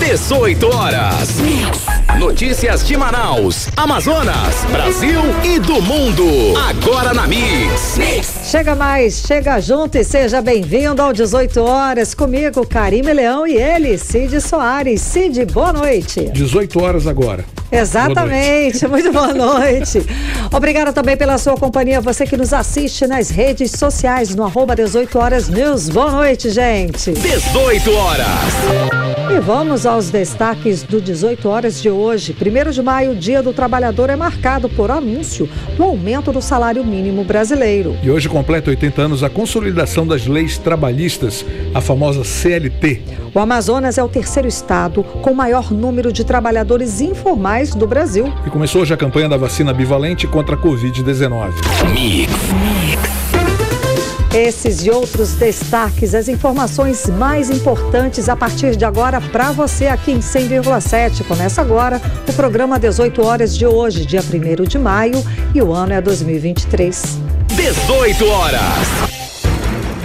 18 horas. Notícias de Manaus, Amazonas, Brasil e do mundo. Agora na Mix. Chega mais, chega junto e seja bem-vindo ao 18 horas comigo, Karime Leão e ele, Cid Soares. Cid, boa noite. 18 horas agora. Exatamente, muito boa noite. Obrigada também pela sua companhia, você que nos assiste nas redes sociais, no @18horasnews. Boa noite, gente. 18 horas. E vamos aos destaques do 18 horas de hoje. 1º de maio, Dia do Trabalhador, é marcado por anúncio do aumento do salário mínimo brasileiro. E hoje completa 80 anos a consolidação das leis trabalhistas, a famosa CLT. O Amazonas é o 3º estado com maior número de trabalhadores informais do Brasil. E começou hoje a campanha da vacina bivalente contra a Covid-19. Esses e outros destaques, as informações mais importantes a partir de agora para você aqui em 100,7. Começa agora o programa 18 horas de hoje, dia 1º de maio, e o ano é 2023. 18 horas.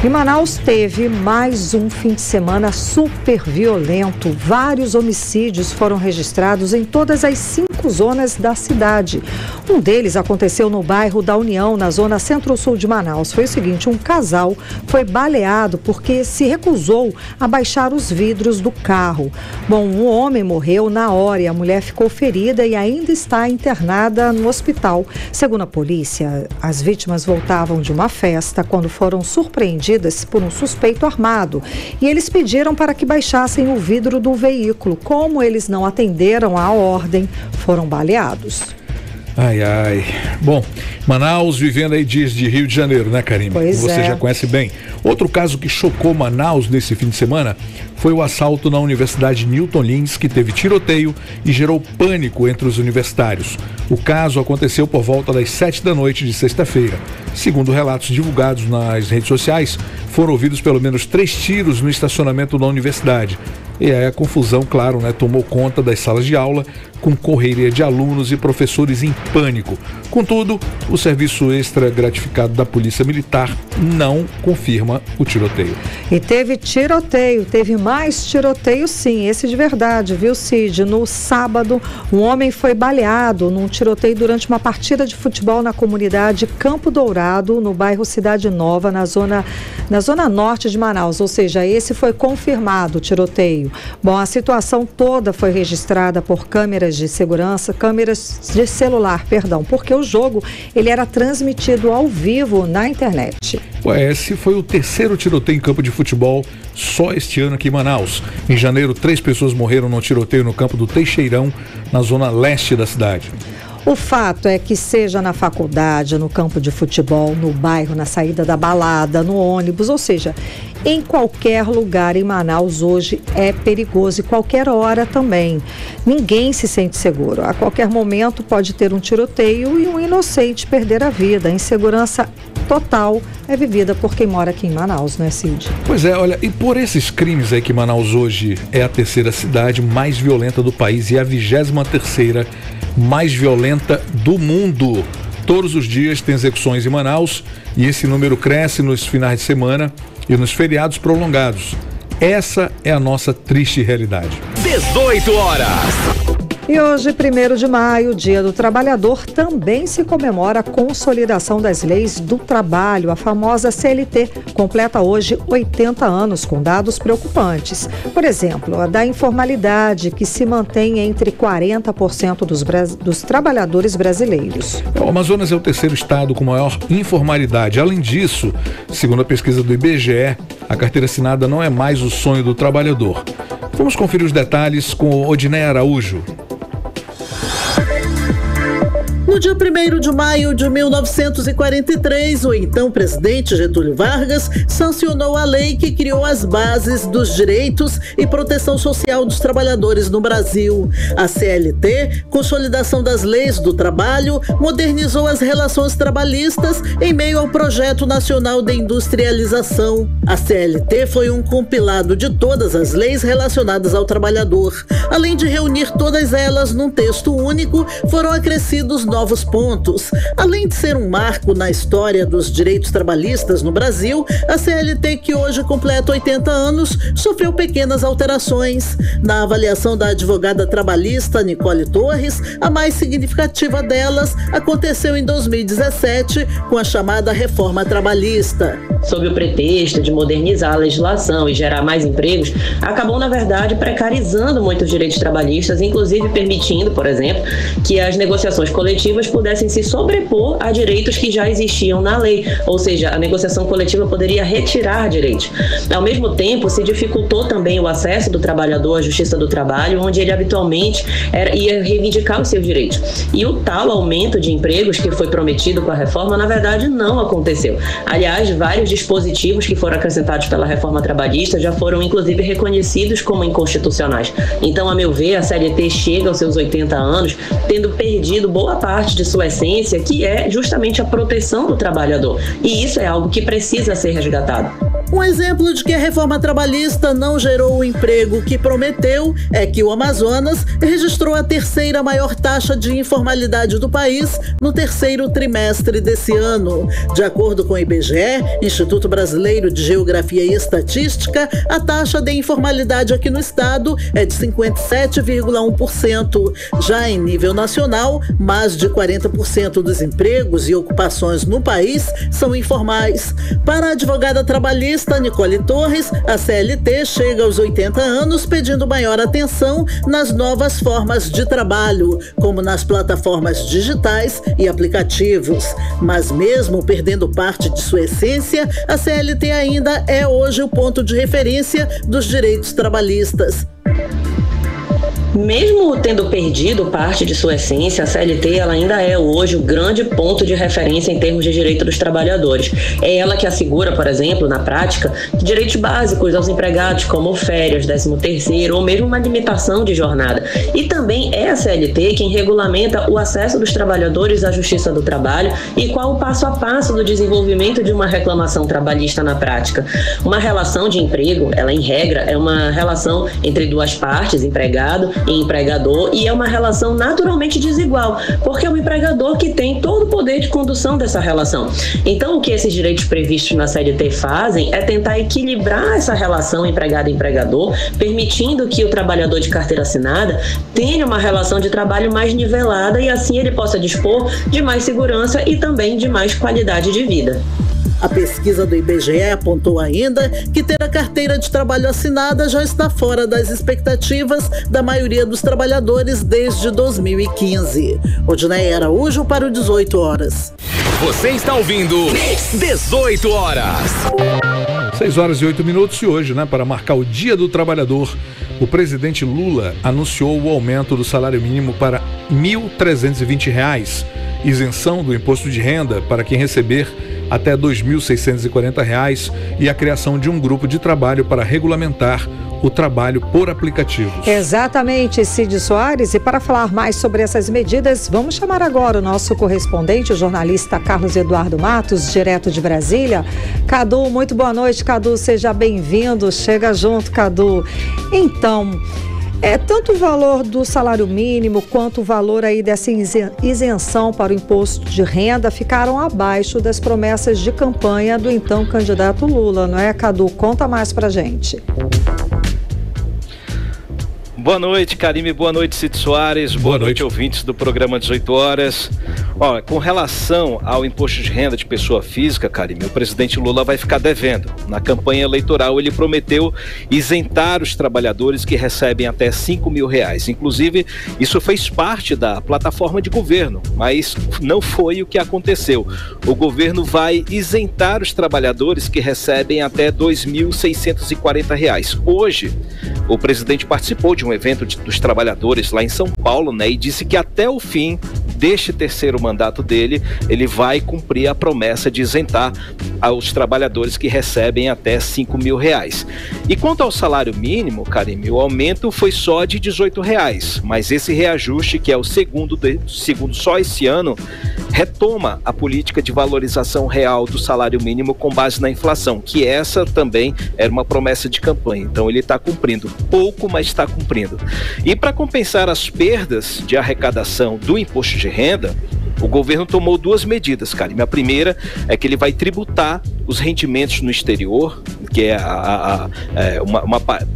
E Manaus teve mais um fim de semana super violento. Vários homicídios foram registrados em todas as 5 zonas da cidade. Um deles aconteceu no bairro da União, na zona centro-sul de Manaus. Foi o seguinte, um casal foi baleado porque se recusou a baixar os vidros do carro. Bom, um homem morreu na hora e a mulher ficou ferida e ainda está internada no hospital. Segundo a polícia, as vítimas voltavam de uma festa quando foram surpreendidas por um suspeito armado e eles pediram para que baixassem o vidro do veículo. Como eles não atenderam à ordem, foram baleados. Ai, ai. Bom, Manaus vivendo aí dias de Rio de Janeiro, né, Karime? Pois Você já conhece bem. Outro caso que chocou Manaus nesse fim de semana foi o assalto na Universidade Newton Lins, que teve tiroteio e gerou pânico entre os universitários. O caso aconteceu por volta das 7 da noite de sexta-feira. Segundo relatos divulgados nas redes sociais, foram ouvidos pelo menos 3 tiros no estacionamento da universidade. E aí a confusão, claro, tomou conta das salas de aula, com correria de alunos e professores em pânico. Contudo, o serviço extra gratificado da Polícia Militar não confirma o tiroteio. E teve tiroteio, teve mais tiroteio sim, esse de verdade, viu, Cid? No sábado, um homem foi baleado num tiroteio durante uma partida de futebol na comunidade Campo Dourado, no bairro Cidade Nova, na zona norte de Manaus. Ou seja, esse foi confirmado, o tiroteio. Bom, a situação toda foi registrada por câmeras de segurança, câmeras de celular, porque o jogo ele era transmitido ao vivo na internet. Esse foi o 3º tiroteio em campo de futebol só este ano aqui em Manaus. Em janeiro, 3 pessoas morreram no tiroteio no campo do Teixeirão, na zona leste da cidade. O fato é que seja na faculdade, no campo de futebol, no bairro, na saída da balada, no ônibus, ou seja, em qualquer lugar em Manaus hoje é perigoso e qualquer hora também. Ninguém se sente seguro. A qualquer momento pode ter um tiroteio e um inocente perder a vida. A insegurança total é vivida por quem mora aqui em Manaus, não é, Cid? Pois é, olha, e por esses crimes aí que Manaus hoje é a 3ª cidade mais violenta do país e a 23ª mais violenta do mundo. Todos os dias tem execuções em Manaus e esse número cresce nos finais de semana e nos feriados prolongados. Essa é a nossa triste realidade. 18 horas. E hoje, 1º de maio, Dia do Trabalhador, também se comemora a consolidação das leis do trabalho. A famosa CLT completa hoje 80 anos, com dados preocupantes. Por exemplo, a da informalidade, que se mantém entre 40% dos trabalhadores brasileiros. O Amazonas é o 3º estado com maior informalidade. Além disso, segundo a pesquisa do IBGE, a carteira assinada não é mais o sonho do trabalhador. Vamos conferir os detalhes com Odiné Araújo. No dia 1º de maio de 1943, o então presidente Getúlio Vargas sancionou a lei que criou as bases dos direitos e proteção social dos trabalhadores no Brasil. A CLT, Consolidação das Leis do Trabalho, modernizou as relações trabalhistas em meio ao Projeto Nacional de Industrialização. A CLT foi um compilado de todas as leis relacionadas ao trabalhador. Além de reunir todas elas num texto único, foram acrescidos novos novos pontos. Além de ser um marco na história dos direitos trabalhistas no Brasil, a CLT, que hoje completa 80 anos, sofreu pequenas alterações. Na avaliação da advogada trabalhista Nicole Torres, a mais significativa delas aconteceu em 2017 com a chamada reforma trabalhista. Sob o pretexto de modernizar a legislação e gerar mais empregos, acabou, na verdade, precarizando muitos direitos trabalhistas, inclusive permitindo, por exemplo, que as negociações coletivas pudessem se sobrepor a direitos que já existiam na lei, ou seja, a negociação coletiva poderia retirar direitos. Ao mesmo tempo, se dificultou também o acesso do trabalhador à Justiça do Trabalho, onde ele habitualmente ia reivindicar os seus direitos. E o tal aumento de empregos que foi prometido com a reforma, na verdade, não aconteceu. Aliás, vários dispositivos que foram acrescentados pela reforma trabalhista já foram, inclusive, reconhecidos como inconstitucionais. Então, a meu ver, a CLT chega aos seus 80 anos tendo perdido boa parte de sua essência, que é justamente a proteção do trabalhador. E isso é algo que precisa ser resgatado. Um exemplo de que a reforma trabalhista não gerou o emprego que prometeu é que o Amazonas registrou a terceira maior taxa de informalidade do país no terceiro trimestre desse ano. De acordo com o IBGE, Instituto Brasileiro de Geografia e Estatística, a taxa de informalidade aqui no estado é de 57,1%. Já em nível nacional, mais de 40% dos empregos e ocupações no país são informais. Para a advogada trabalhista Nicole Torres, a CLT chega aos 80 anos pedindo maior atenção nas novas formas de trabalho, como nas plataformas digitais e aplicativos. Mas mesmo perdendo parte de sua essência, a CLT ainda é hoje o ponto de referência dos direitos trabalhistas. Mesmo tendo perdido parte de sua essência, a CLT ela ainda é hoje o grande ponto de referência em termos de direito dos trabalhadores. É ela que assegura, por exemplo, na prática, direitos básicos aos empregados, como férias, 13º ou mesmo uma limitação de jornada. E também é a CLT quem regulamenta o acesso dos trabalhadores à Justiça do Trabalho e qual o passo a passo do desenvolvimento de uma reclamação trabalhista na prática. Uma relação de emprego, ela em regra, é uma relação entre duas partes, empregado e empregador, e é uma relação naturalmente desigual, porque é o empregador que tem todo o poder de condução dessa relação. Então, o que esses direitos previstos na CLT fazem é tentar equilibrar essa relação empregado-empregador, permitindo que o trabalhador de carteira assinada tenha uma relação de trabalho mais nivelada e assim ele possa dispor de mais segurança e também de mais qualidade de vida. A pesquisa do IBGE apontou ainda que ter a carteira de trabalho assinada já está fora das expectativas da maioria dos trabalhadores desde 2015. Odinei Araújo para o 18 horas. Você está ouvindo 18 horas. 6 horas e 8 minutos e hoje, para marcar o Dia do Trabalhador, o presidente Lula anunciou o aumento do salário mínimo para R$ 1.320, isenção do imposto de renda para quem receber até R$ 2.640 e a criação de um grupo de trabalho para regulamentar o trabalho por aplicativos. Exatamente, Cid Soares. E para falar mais sobre essas medidas, vamos chamar agora o nosso correspondente, o jornalista Carlos Eduardo Matos, direto de Brasília. Cadu, muito boa noite, Cadu. Seja bem-vindo. Chega junto, Cadu. Então, tanto o valor do salário mínimo quanto o valor aí dessa isenção para o imposto de renda ficaram abaixo das promessas de campanha do então candidato Lula, não é, Cadu? Conta mais pra gente. Boa noite, Karime. Boa noite, Cid Soares. Boa noite, ouvintes do programa 18 horas. Com relação ao imposto de renda de pessoa física, Karime, o presidente Lula vai ficar devendo. Na campanha eleitoral, ele prometeu isentar os trabalhadores que recebem até R$5 mil. Inclusive, isso fez parte da plataforma de governo, mas não foi o que aconteceu. O governo vai isentar os trabalhadores que recebem até R$ 2.640. Hoje, o presidente participou de um evento dos trabalhadores lá em São Paulo, e disse que até o fim deste terceiro mandato dele, ele vai cumprir a promessa de isentar aos trabalhadores que recebem até R$5 mil. E quanto ao salário mínimo, Karime, o aumento foi só de R$18, mas esse reajuste, que é o segundo só esse ano, retoma a política de valorização real do salário mínimo com base na inflação, que essa também era uma promessa de campanha. Então ele está cumprindo pouco, mas está cumprindo. E para compensar as perdas de arrecadação do imposto de renda, o governo tomou 2 medidas, cara. A primeira é que ele vai tributar os rendimentos no exterior, que é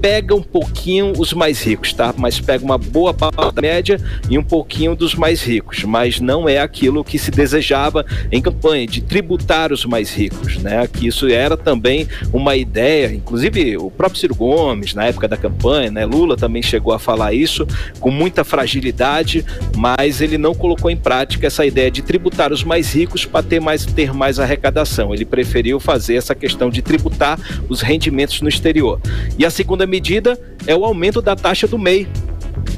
pega um pouquinho os mais ricos, tá? Mas pega uma boa parte da média e um pouquinho dos mais ricos, mas não é aquilo que se desejava em campanha, de tributar os mais ricos, né? Que isso era também uma ideia, inclusive o próprio Ciro Gomes, na época da campanha, né? Lula também chegou a falar isso com muita fragilidade, mas ele não colocou em prática essa ideia de tributar os mais ricos para ter mais arrecadação. Ele preferiu fazer essa questão de tributar os rendimentos no exterior. E a segunda medida é o aumento da taxa do MEI,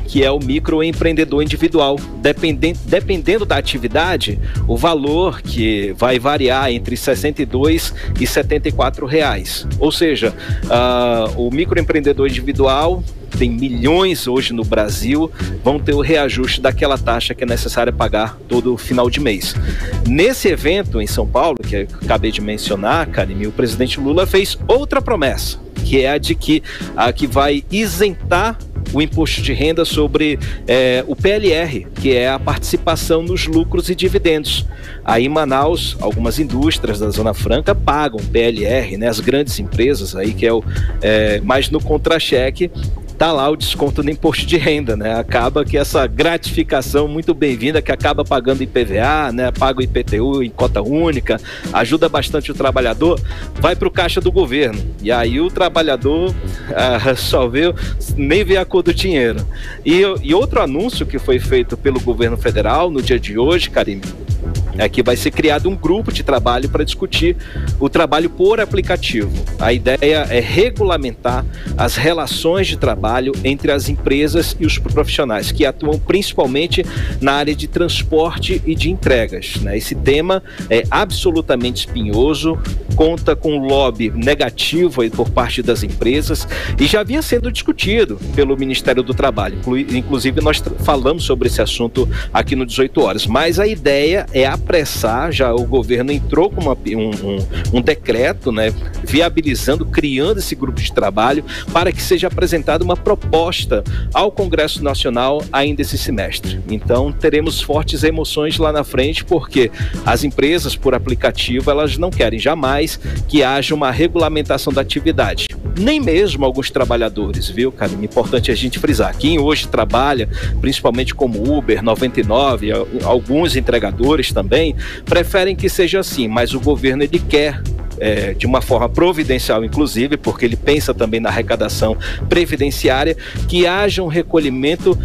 que é o microempreendedor individual. Dependendo da atividade, o valor que vai variar entre R$ 62 e R$ 74 reais. Ou seja, o microempreendedor individual, tem milhões hoje no Brasil, vão ter o reajuste daquela taxa que é necessário pagar todo final de mês. Nesse evento em São Paulo, que eu acabei de mencionar, Karime, o presidente Lula fez outra promessa, que é a de que vai isentar o imposto de renda sobre o PLR, que é a participação nos lucros e dividendos. Aí em Manaus, algumas indústrias da Zona Franca pagam PLR, né? As grandes empresas aí, que mas no contra-cheque tá lá o desconto no imposto de renda, né? Acaba que essa gratificação muito bem-vinda, que acaba pagando IPVA, né? Paga o IPTU em cota única, ajuda bastante o trabalhador, vai para o caixa do governo. E aí o trabalhador nem vê a cor do dinheiro. E outro anúncio que foi feito pelo governo federal no dia de hoje, Karime, é que vai ser criado um grupo de trabalho para discutir o trabalho por aplicativo. A ideia é regulamentar as relações de trabalho entre as empresas e os profissionais que atuam principalmente na área de transporte e de entregas, né? Esse tema é absolutamente espinhoso, conta com um lobby negativo aí por parte das empresas e já vinha sendo discutido pelo Ministério do Trabalho. Inclusive nós falamos sobre esse assunto aqui no 18 horas, mas a ideia é apressar, já o governo entrou com um decreto, né, viabilizando, criando esse grupo de trabalho para que seja apresentada uma proposta ao Congresso Nacional ainda esse semestre. Então teremos fortes emoções lá na frente, porque as empresas por aplicativo, elas não querem jamais que haja uma regulamentação da atividade. Nem mesmo alguns trabalhadores, viu, cara? É importante a gente frisar. Quem hoje trabalha, principalmente como Uber, 99, alguns entregadores também, preferem que seja assim, mas o governo ele quer de uma forma providencial, inclusive, porque ele pensa também na arrecadação previdenciária, que haja um recolhimento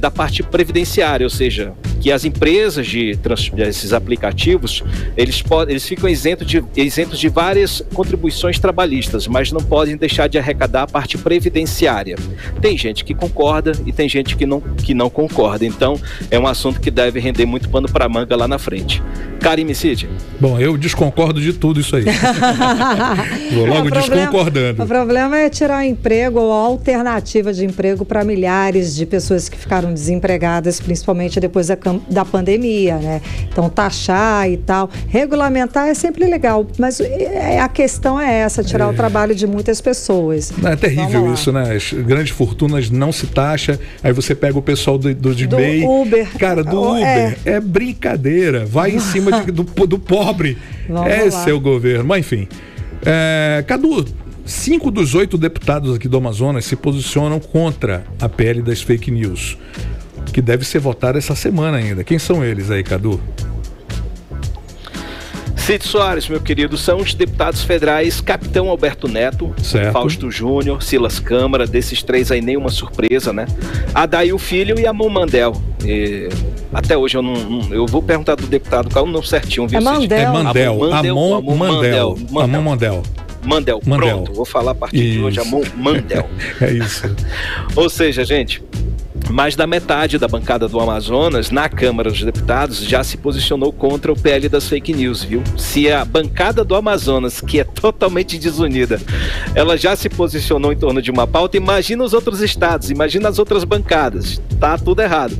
da parte previdenciária, ou seja, que as empresas desses aplicativos, eles ficam isentos de várias contribuições trabalhistas, mas não podem deixar de arrecadar a parte previdenciária. Tem gente que concorda e tem gente que não concorda, então é um assunto que deve render muito pano para manga lá na frente. Karime Cid. Bom, eu desconcordo de tudo isso aí. Vou logo desconcordando. O problema é tirar emprego ou alternativa de emprego para milhares de pessoas que ficaram desempregadas, principalmente depois da pandemia, né? Então, taxar e tal, regulamentar é sempre legal, mas a questão é essa, tirar o trabalho de muitas pessoas. É terrível isso, né? As grandes fortunas não se taxa, aí você pega o pessoal do MEI. Uber. Cara, do Uber. É brincadeira. Vai em cima do pobre. Esse é o governo. Mas enfim. Cadu, 5 dos 8 deputados aqui do Amazonas se posicionam contra a PL das fake news, que deve ser votada essa semana ainda. Quem são eles aí, Cadu? Cid Soares, meu querido, são os deputados federais Capitão Alberto Neto, certo. Fausto Júnior, Silas Câmara, desses 3 aí nenhuma surpresa, né? Adail Filho e Amon Mandel. Até hoje eu vou perguntar do deputado qual é o nome certinho, viu? Mandel. Amon Mandel. Mandel, pronto, vou falar a partir de hoje, Amon Mandel. É isso. Ou seja, gente, mais da metade da bancada do Amazonas, na Câmara dos Deputados, já se posicionou contra o PL das fake news, viu? Se a bancada do Amazonas, que é totalmente desunida, ela já se posicionou em torno de uma pauta, imagina os outros estados, imagina as outras bancadas, tá tudo errado.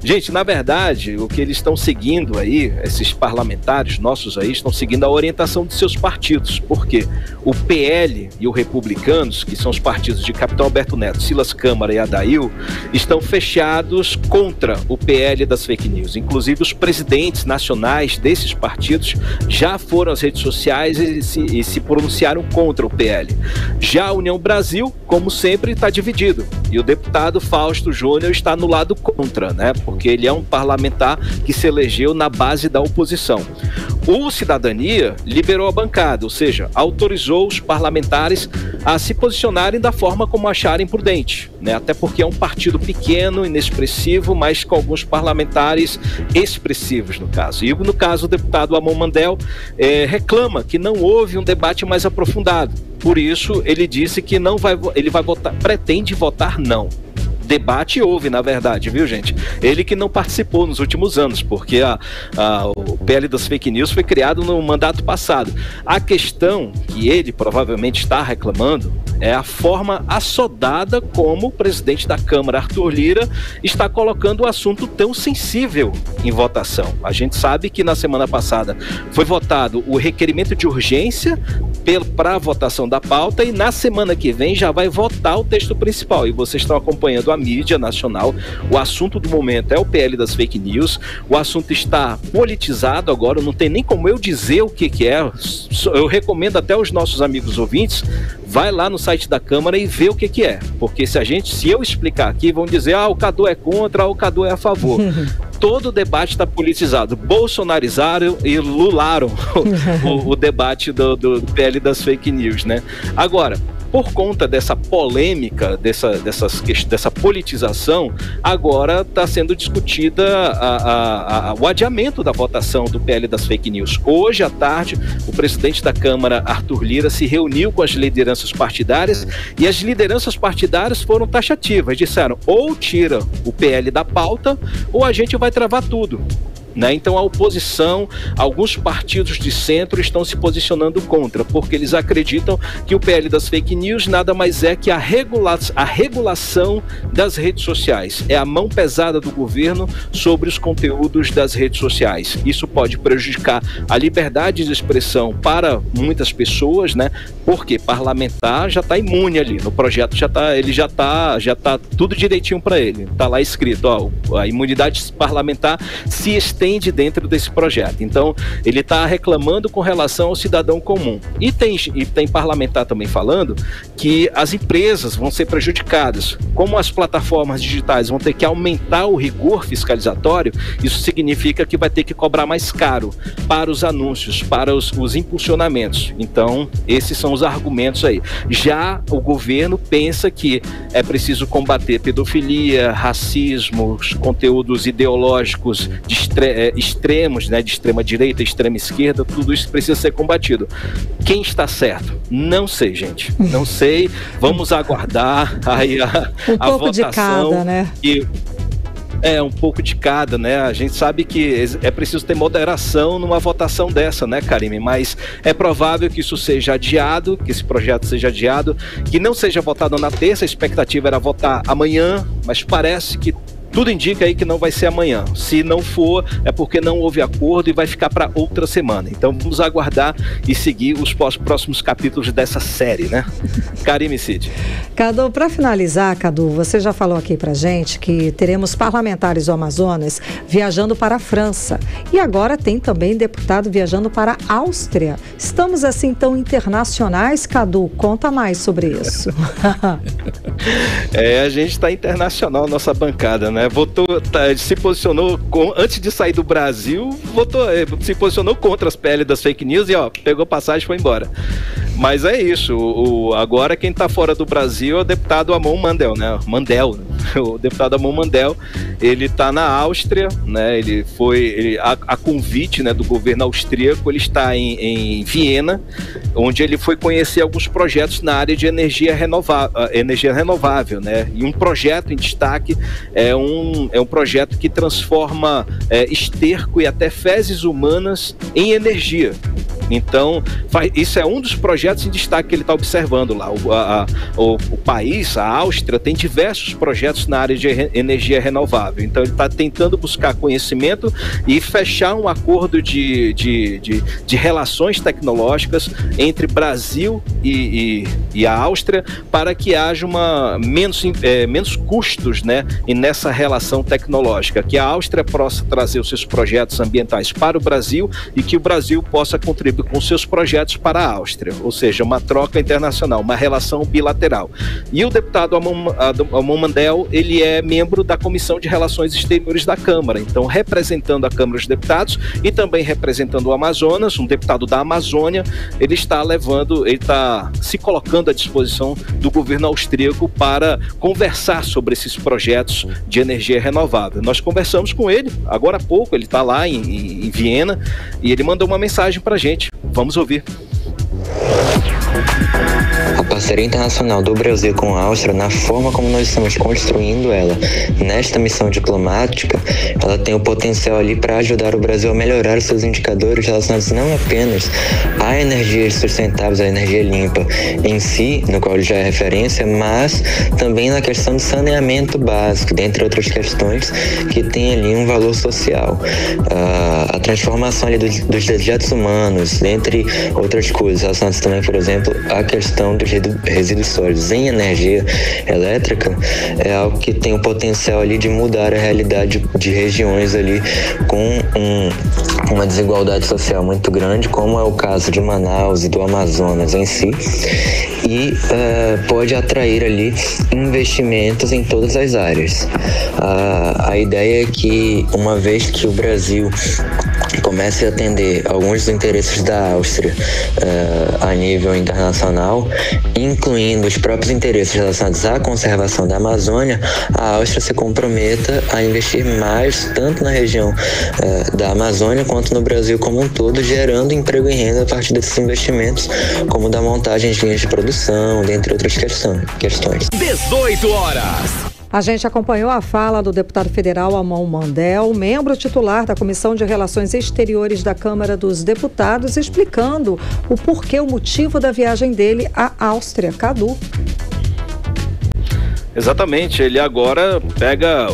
Gente, na verdade, o que eles estão seguindo aí, esses parlamentares nossos aí, estão seguindo a orientação de seus partidos. Por quê? O PL e o Republicanos, que são os partidos de Capitão Alberto Neto, Silas Câmara e Adail, estão fechados contra o PL das fake news. Inclusive, os presidentes nacionais desses partidos já foram às redes sociais e se pronunciaram contra o PL. Já a União Brasil, como sempre, está dividido. E o deputado Fausto Júnior está no lado contra, né? Porque ele é um parlamentar que se elegeu na base da oposição. O Cidadania liberou a bancada, ou seja, autorizou os parlamentares a se posicionarem da forma como acharem prudente, né? Até porque é um partido pequeno, inexpressivo, mas com alguns parlamentares expressivos, no caso. E no caso, o deputado Amon Mandel reclama que não houve um debate mais aprofundado. Por isso, ele disse que ele vai votar, pretende votar não. Debate houve, na verdade, viu, gente? Ele que não participou nos últimos anos, porque o PL das fake news foi criado no mandato passado. A questão que ele provavelmente está reclamando é a forma assodada como o presidente da Câmara, Arthur Lira, está colocando o assunto tão sensível em votação. A gente sabe que na semana passada foi votado o requerimento de urgência para a votação da pauta e na semana que vem já vai votar o texto principal. E vocês estão acompanhando a mídia nacional. O assunto do momento é o PL das fake news. O assunto está politizado agora, não tem nem como eu dizer o que é. Eu recomendo até aos nossos amigos ouvintes, vai lá no site da Câmara e vê o que é. Porque se eu explicar aqui, vão dizer, o Cadu é contra, o Cadu é a favor. Todo o debate está politizado. Bolsonarizaram e lularam o debate do PL das fake news, né? Agora, por conta dessa polêmica, dessa politização, agora está sendo discutida o adiamento da votação do PL das fake news. Hoje à tarde, o presidente da Câmara, Arthur Lira, se reuniu com as lideranças partidárias e as lideranças partidárias foram taxativas. Disseram, ou tira o PL da pauta, ou a gente vai travar tudo. Né? Então a oposição, alguns partidos de centro estão se posicionando contra, porque eles acreditam que o PL das fake news nada mais é que a regulação das redes sociais. É a mão pesada do governo sobre os conteúdos das redes sociais. Isso pode prejudicar a liberdade de expressão para muitas pessoas, né? Porque parlamentar já está imune ali, no projeto já está tudo direitinho para ele. Está lá escrito, a imunidade parlamentar se estende dentro desse projeto. Então, ele está reclamando com relação ao cidadão comum. E tem parlamentar também falando que as empresas vão ser prejudicadas. Como as plataformas digitais vão ter que aumentar o rigor fiscalizatório, isso significa que vai ter que cobrar mais caro para os anúncios, para os impulsionamentos. Então, esses são os argumentos aí. Já o governo pensa que é preciso combater pedofilia, racismo, os conteúdos ideológicos extremos, né, de extrema direita, extrema esquerda, tudo isso precisa ser combatido. Quem está certo? Não sei, gente. Não sei. Vamos aguardar aí a votação. De cada, né? Um pouco de cada, né? A gente sabe que é preciso ter moderação numa votação dessa, né, Karime? Mas é provável que isso seja adiado, que esse projeto seja adiado, que não seja votado na terça. A expectativa era votar amanhã, mas parece que tudo indica aí que não vai ser amanhã. Se não for, é porque não houve acordo e vai ficar para outra semana. Então vamos aguardar e seguir os próximos capítulos dessa série, né? Karime Cid. Cadu, para finalizar, Cadu, você já falou aqui pra gente que teremos parlamentares do Amazonas viajando para a França. E agora tem também deputado viajando para a Áustria. Estamos assim tão internacionais, Cadu? Conta mais sobre isso. A gente está internacional, nossa bancada, né? Se posicionou antes de sair do Brasil, se posicionou contra as PL das fake news e pegou passagem e foi embora. Mas é isso, agora quem está fora do Brasil é o deputado Amon Mandel, né? O deputado Amon Mandel, ele está na Áustria, né? A convite, né, do governo austríaco, ele está em Viena, onde ele foi conhecer alguns projetos na área de energia renovável, né? E um projeto em destaque é um projeto que transforma esterco e até fezes humanas em energia. Então, isso é um dos projetos em destaque que ele está observando lá. O país, a Áustria, tem diversos projetos na área de energia renovável. Então, ele está tentando buscar conhecimento e fechar um acordo de relações tecnológicas entre Brasil e a Áustria para que haja menos custos, né, nessa relação tecnológica, que a Áustria possa trazer os seus projetos ambientais para o Brasil e que o Brasil possa contribuir com seus projetos para a Áustria, ou seja, uma troca internacional, uma relação bilateral. E o deputado Amon Mandel, ele é membro da Comissão de Relações Exteriores da Câmara, então representando a Câmara dos Deputados e também representando o Amazonas, um deputado da Amazônia, ele está se colocando à disposição do governo austríaco para conversar sobre esses projetos de energia renovável. Nós conversamos com ele agora há pouco, ele está lá em Viena e ele mandou uma mensagem para a gente. Vamos ouvir. A parceria internacional do Brasil com a Áustria, na forma como nós estamos construindo ela nesta missão diplomática, ela tem o potencial ali para ajudar o Brasil a melhorar os seus indicadores relacionados não apenas a energias sustentáveis, a energia limpa em si, no qual ele já é referência, mas também na questão do saneamento básico, dentre outras questões que tem ali um valor social. A transformação ali dos dejetos humanos, dentre outras coisas, relacionadas também, por exemplo, à questão dos resíduos sólidos em energia elétrica, é algo que tem o potencial ali de mudar a realidade de regiões ali com uma desigualdade social muito grande, como é o caso de Manaus e do Amazonas em si, e pode atrair ali investimentos em todas as áreas. A ideia é que, uma vez que o Brasil comece a atender alguns dos interesses da Áustria a nível internacional, incluindo os próprios interesses relacionados à conservação da Amazônia, a Áustria se comprometa a investir mais tanto na região da Amazônia quanto no Brasil como um todo, gerando emprego e renda a partir desses investimentos, como da montagem de linhas de produção, dentre outras questões. 18 horas. A gente acompanhou a fala do deputado federal Amon Mandel, membro titular da Comissão de Relações Exteriores da Câmara dos Deputados, explicando o motivo da viagem dele à Áustria. Cadu. Exatamente, ele agora pega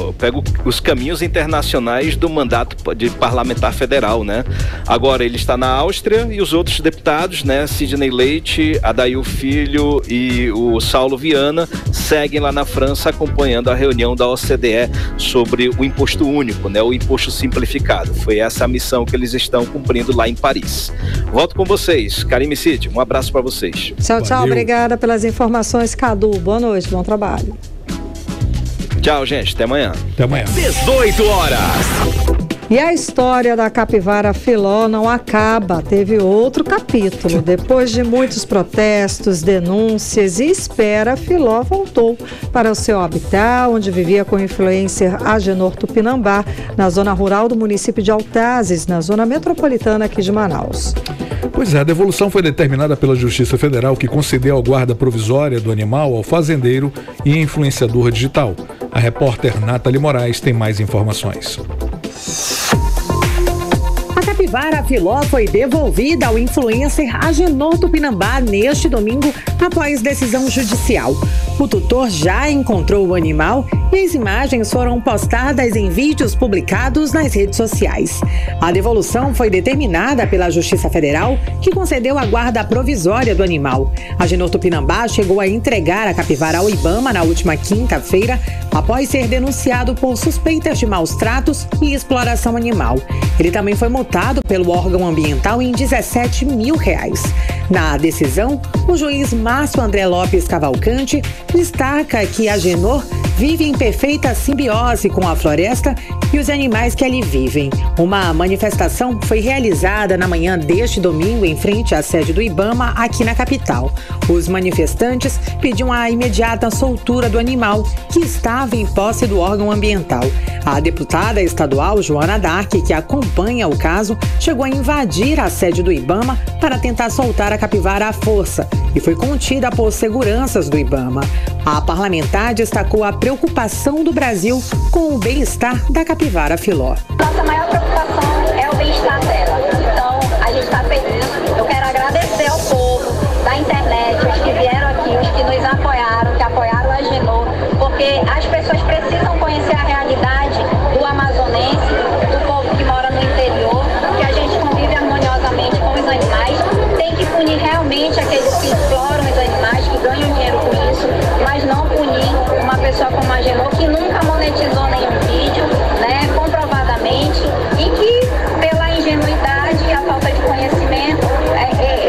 os caminhos internacionais do mandato de parlamentar federal, né? Agora ele está na Áustria e os outros deputados, né, Sidney Leite, Adail Filho e o Saulo Viana, seguem lá na França acompanhando a reunião da OCDE sobre o imposto único, né, o imposto simplificado. Foi essa a missão que eles estão cumprindo lá em Paris. Volto com vocês. Karime Cid, um abraço para vocês. Tchau, tchau. Obrigada pelas informações, Cadu. Boa noite, bom trabalho. Tchau, gente. Até amanhã. Até amanhã. 18 horas. E a história da capivara Filó não acaba, teve outro capítulo. Depois de muitos protestos, denúncias e espera, Filó voltou para o seu habitat, onde vivia com o influencer Agenor Tupinambá, na zona rural do município de Altazes, na zona metropolitana aqui de Manaus. Pois é, a devolução foi determinada pela Justiça Federal, que concedeu a guarda provisória do animal ao fazendeiro e influenciador digital. A repórter Nathalie Moraes tem mais informações. A capivara Filó foi devolvida ao influencer Agenor Tupinambá neste domingo após decisão judicial. O tutor já encontrou o animal e as imagens foram postadas em vídeos publicados nas redes sociais. A devolução foi determinada pela Justiça Federal, que concedeu a guarda provisória do animal. Agenor Tupinambá chegou a entregar a capivara ao IBAMA na última quinta-feira, após ser denunciado por suspeitas de maus tratos e exploração animal. Ele também foi multado pelo órgão ambiental em R$17 mil. Na decisão, o juiz Márcio André Lopes Cavalcante destaca que Agenor vive em perfeita simbiose com a floresta e os animais que ali vivem. Uma manifestação foi realizada na manhã deste domingo em frente à sede do IBAMA aqui na capital. Os manifestantes pediam a imediata soltura do animal, que estava em posse do órgão ambiental. A deputada estadual Joana Dark, que acompanha o caso, chegou a invadir a sede do IBAMA para tentar soltar a capivara à força e foi contida por seguranças do IBAMA. A parlamentar destacou a preocupação do Brasil com o bem-estar da capivara Filó. Nossa maior preocupação é o bem-estar dela. Então, a gente está feliz. Eu quero que vieram aqui, os que nos apoiaram, que apoiaram a Agenor, porque as pessoas precisam conhecer a realidade do amazonense, do povo que mora no interior, que a gente convive harmoniosamente com os animais. Tem que punir realmente aqueles que exploram os animais, que ganham dinheiro com isso, mas não punir uma pessoa como a Agenor, que nunca monetizou nenhum vídeo, né, comprovadamente, e que pela ingenuidade e a falta de conhecimento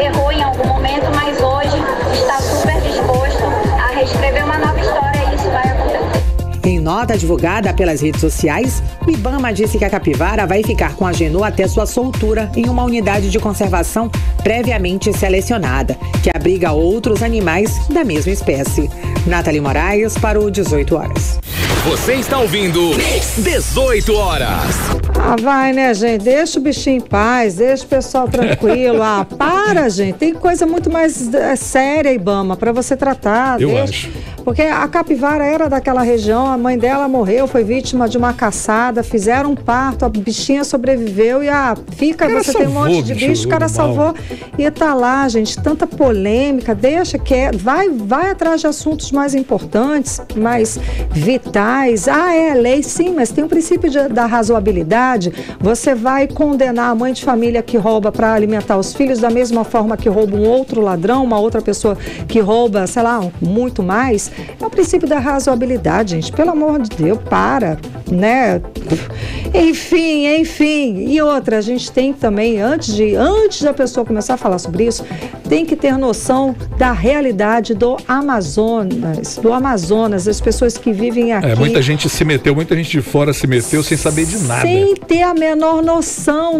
errou em algum momento, mas hoje está super disposto a reescrever uma nova história e isso vai acontecer. Em nota divulgada pelas redes sociais, o IBAMA disse que a capivara vai ficar com a Agenor até sua soltura em uma unidade de conservação previamente selecionada, que abriga outros animais da mesma espécie. Nathalie Moraes para o 18 horas. Você está ouvindo 18 horas. Ah, vai, né, gente? Deixa o bichinho em paz, deixa o pessoal tranquilo. Ah, para, gente. Tem coisa muito mais séria, IBAMA, para você tratar. Eu acho. Porque a capivara era daquela região, a mãe dela morreu, foi vítima de uma caçada, fizeram um parto, a bichinha sobreviveu e você tem um monte de bicho, o cara salvou e tá lá, gente, tanta polêmica, deixa que vai atrás de assuntos mais importantes, mais vitais. É lei sim, mas tem o princípio da razoabilidade. Você vai condenar a mãe de família que rouba para alimentar os filhos da mesma forma que rouba um outro ladrão, uma outra pessoa que rouba, sei lá, muito mais. É o princípio da razoabilidade, gente. Pelo amor de Deus, para, né? Enfim. E outra, a gente tem também, antes da pessoa começar a falar sobre isso, tem que ter noção da realidade do Amazonas, das pessoas que vivem aqui. Muita gente de fora se meteu sem saber de nada. Sem ter a menor noção,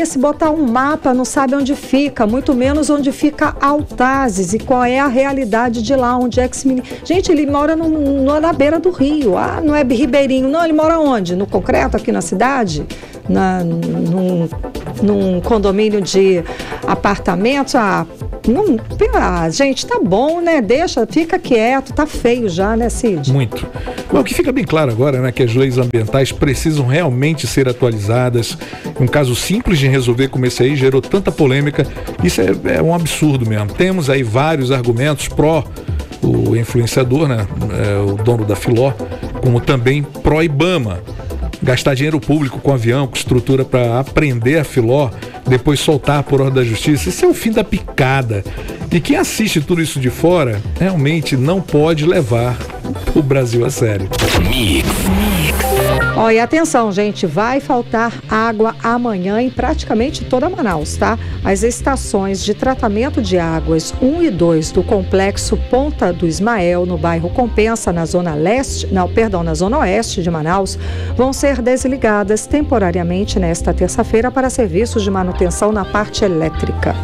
se botar um mapa, não sabe onde fica, muito menos onde fica Altazes e qual é a realidade de lá, onde é que esse menino... Gente, ele mora na beira do rio, não é Ribeirinho, não, ele mora onde? No concreto aqui na cidade? Num condomínio de apartamentos? Gente, tá bom, né? Fica quieto, tá feio já, né, Cid? Muito. Bom, o que fica bem claro agora, né, que as leis ambientais precisam realmente ser atualizadas. Um caso simples de resolver como esse aí gerou tanta polêmica. Isso é um absurdo mesmo. Temos aí vários argumentos pró o influenciador, né, o dono da Filó, como também pró-IBAMA. Gastar dinheiro público com avião, com estrutura para apreender a Filó, depois soltar por ordem da justiça. Isso é o fim da picada. E quem assiste tudo isso de fora, realmente não pode levar o Brasil a sério. E atenção, gente, vai faltar água amanhã em praticamente toda Manaus, tá? As estações de tratamento de águas 1 e 2 do complexo Ponta do Ismael, no bairro Compensa, na zona oeste de Manaus, vão ser desligadas temporariamente nesta terça-feira para serviços de manutenção na parte elétrica.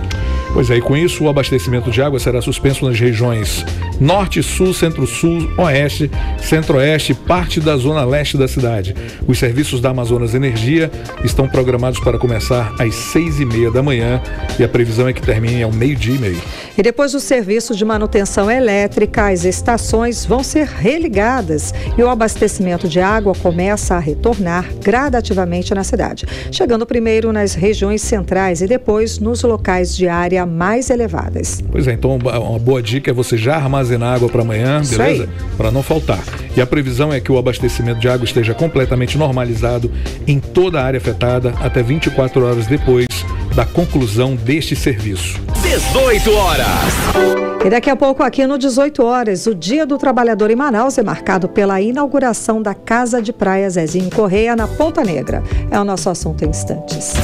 Pois é, e com isso o abastecimento de água será suspenso nas regiões Norte, Sul, Centro-Sul, Oeste, Centro-Oeste e parte da Zona Leste da cidade. Os serviços da Amazonas Energia estão programados para começar às 6h30 da manhã e a previsão é que termine ao 12h30. E depois do serviço de manutenção elétrica, as estações vão ser religadas e o abastecimento de água começa a retornar gradativamente na cidade, chegando primeiro nas regiões centrais e depois nos locais de área mais elevadas. Pois é, então uma boa dica é você já armazenar água para amanhã, isso, beleza? Para não faltar. E a previsão é que o abastecimento de água esteja completamente normalizado em toda a área afetada até 24 horas depois da conclusão deste serviço. 18 horas. E daqui a pouco aqui no 18 horas, o Dia do Trabalhador em Manaus é marcado pela inauguração da Casa de Praia Zezinho Correia na Ponta Negra. É o nosso assunto em instantes.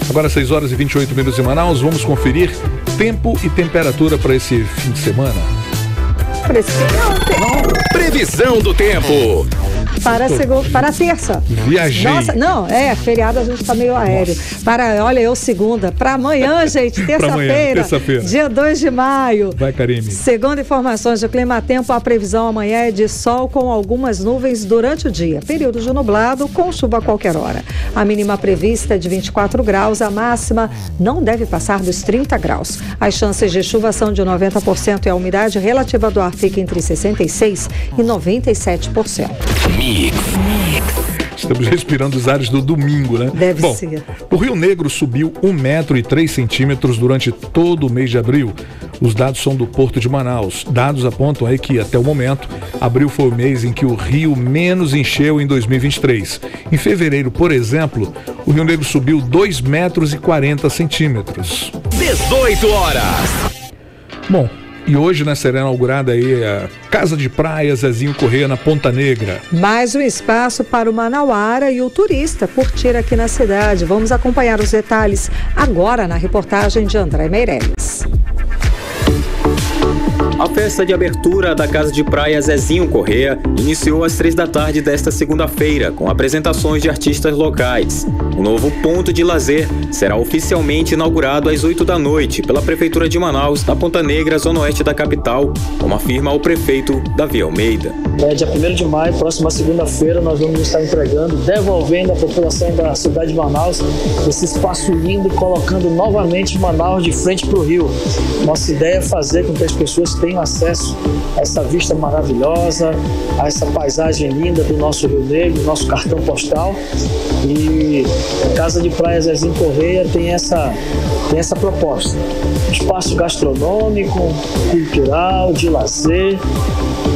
Agora 6 horas e 28 minutos em Manaus, vamos conferir tempo e temperatura para esse fim de semana. Previsão do tempo. Para terça. Viajei. Nossa, não, feriado a gente tá meio aéreo. Segunda. Para amanhã, gente, terça-feira. Dia 2 de maio. Vai, Karine. Segundo informações do Climatempo, a previsão amanhã é de sol com algumas nuvens durante o dia. Período de nublado com chuva a qualquer hora. A mínima prevista é de 24 graus, a máxima não deve passar dos 30 graus. As chances de chuva são de 90% e a umidade relativa do ar fica entre 66% e 97%. Estamos respirando os ares do domingo, né? Deve ser. O Rio Negro subiu 1,03 metros durante todo o mês de abril. Os dados são do Porto de Manaus. Dados apontam aí que, até o momento, abril foi o mês em que o rio menos encheu em 2023. Em fevereiro, por exemplo, o Rio Negro subiu 2,40 metros. 18 horas. Bom, e hoje, né, será inaugurada aí a Casa de Praia Zezinho Corrêa, na Ponta Negra. Mais um espaço para o manauara e o turista curtir aqui na cidade. Vamos acompanhar os detalhes agora na reportagem de André Meirelles. A festa de abertura da Casa de Praia Zezinho Corrêa iniciou às 3 da tarde desta segunda-feira, com apresentações de artistas locais. O novo ponto de lazer será oficialmente inaugurado às 8 da noite pela Prefeitura de Manaus, na Ponta Negra, zona oeste da capital, como afirma o prefeito Davi Almeida. Dia 1º de maio, próxima segunda-feira, nós vamos estar entregando, devolvendo à população da cidade de Manaus esse espaço lindo, colocando novamente Manaus de frente para o rio. Nossa ideia é fazer com que as pessoas tenham acesso a essa vista maravilhosa, a essa paisagem linda do nosso Rio Negro, nosso cartão postal. E a Casa de Praia Zezinho Corrêa tem essa proposta. Um espaço gastronômico, cultural, de lazer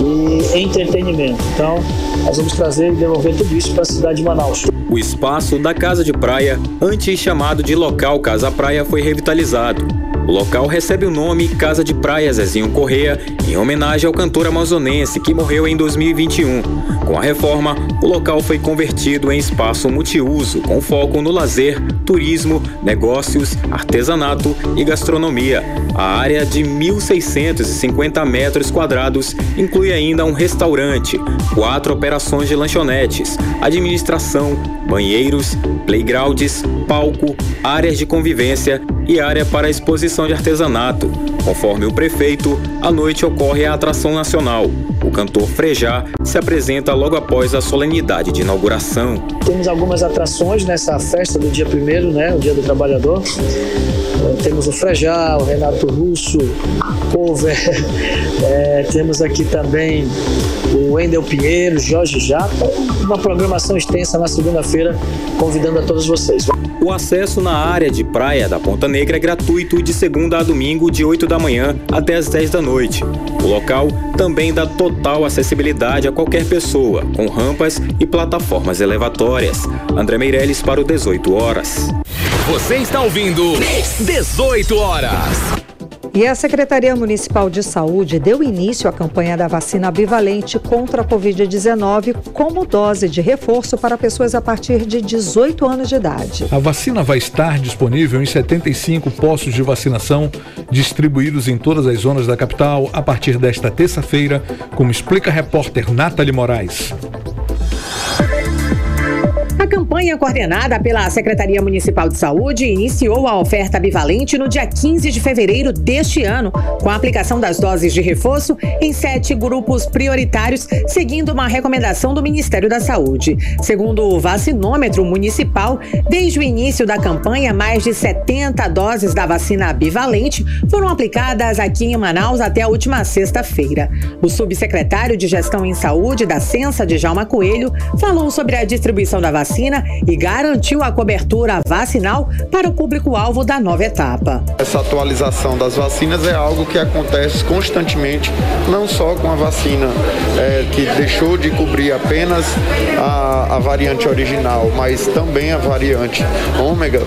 e entretenimento. Então, nós vamos trazer e devolver tudo isso para a cidade de Manaus. O espaço da Casa de Praia, antes chamado de Local Casa Praia, foi revitalizado. O local recebe o nome Casa de Praia Zezinho Corrêa, em homenagem ao cantor amazonense que morreu em 2021. Com a reforma, o local foi convertido em espaço multiuso, com foco no lazer, turismo, negócios, artesanato e gastronomia. A área de 1.650 metros quadrados inclui ainda um restaurante, 4 operações de lanchonetes, administração, banheiros, playgrounds, palco, áreas de convivência e área para exposição de artesanato. Conforme o prefeito, à noite ocorre a atração nacional. O cantor Frejá se apresenta logo após a solenidade de inauguração. Temos algumas atrações nessa festa do dia 1º, né, o Dia do Trabalhador. Temos o Frejá, o Renato Russo, Cover, temos aqui também o Wendel Pinheiro, Jorge Japa, uma programação extensa na segunda-feira, convidando a todos vocês. O acesso na área de praia da Ponta Negra é gratuito de segunda a domingo, de 8 da manhã até as 10 da noite. O local também dá total acessibilidade a qualquer pessoa, com rampas e plataformas elevatórias. André Meirelles para o 18 horas. Você está ouvindo 18 horas. E a Secretaria Municipal de Saúde deu início à campanha da vacina bivalente contra a Covid-19 como dose de reforço para pessoas a partir de 18 anos de idade. A vacina vai estar disponível em 75 postos de vacinação distribuídos em todas as zonas da capital a partir desta terça-feira, como explica a repórter Nathalie Moraes. A campanha coordenada pela Secretaria Municipal de Saúde iniciou a oferta bivalente no dia 15 de fevereiro deste ano, com a aplicação das doses de reforço em 7 grupos prioritários, seguindo uma recomendação do Ministério da Saúde. Segundo o vacinômetro municipal, desde o início da campanha, mais de 70 doses da vacina bivalente foram aplicadas aqui em Manaus até a última sexta-feira. O subsecretário de Gestão em Saúde da Censa, Djalma Coelho, falou sobre a distribuição da vacina e garantiu a cobertura vacinal para o público-alvo da nova etapa. Essa atualização das vacinas é algo que acontece constantemente, não só com a vacina que deixou de cobrir apenas a variante original, mas também a variante ômega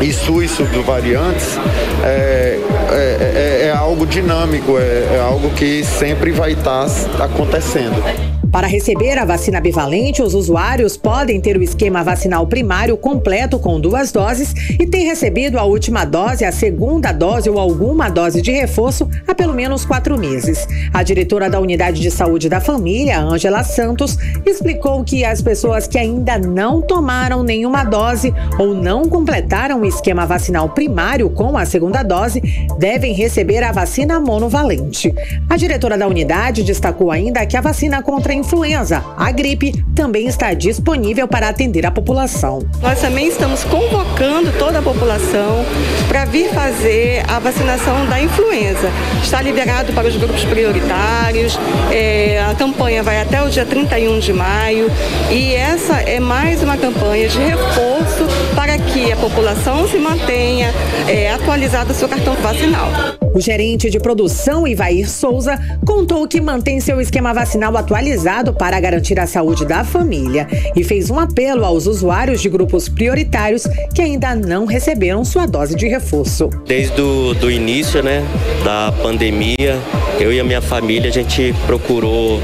e subvariantes. É algo dinâmico, é algo que sempre vai estar acontecendo. Para receber a vacina bivalente, os usuários podem ter o esquema vacinal primário completo com 2 doses e ter recebido a última dose, a segunda dose ou alguma dose de reforço há pelo menos 4 meses. A diretora da Unidade de Saúde da Família, Ângela Santos, explicou que as pessoas que ainda não tomaram nenhuma dose ou não completaram o esquema vacinal primário com a segunda dose devem receber a vacina monovalente. A diretora da unidade destacou ainda que a vacina contra a influenza, a gripe, também está disponível para atender a população. Nós também estamos convocando toda a população para vir fazer a vacinação da influenza. Está liberado para os grupos prioritários, a campanha vai até o dia 31 de maio e essa é mais uma campanha de reforço para que a população se mantenha atualizada seu cartão vacinal. O gerente de produção, Ivair Souza, contou que mantém seu esquema vacinal atualizado para garantir a saúde da família e fez um apelo aos usuários de grupos prioritários que ainda não receberam sua dose de reforço. Desde o início, da pandemia, eu e a minha família, a gente procurou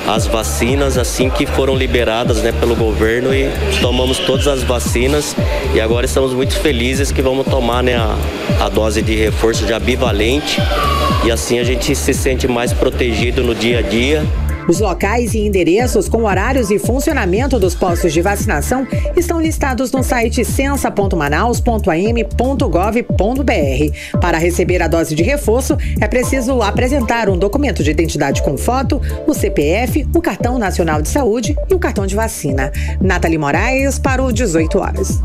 as vacinas assim que foram liberadas pelo governo e tomamos todas as vacinas e agora estamos muito felizes que vamos tomar a dose de reforço já bivalente e assim a gente se sente mais protegido no dia a dia. Os locais e endereços com horários e funcionamento dos postos de vacinação estão listados no site censa.manaus.am.gov.br. Para receber a dose de reforço, é preciso apresentar um documento de identidade com foto, o CPF, o Cartão Nacional de Saúde e o cartão de vacina. Nathalie Moraes para o 18 horas.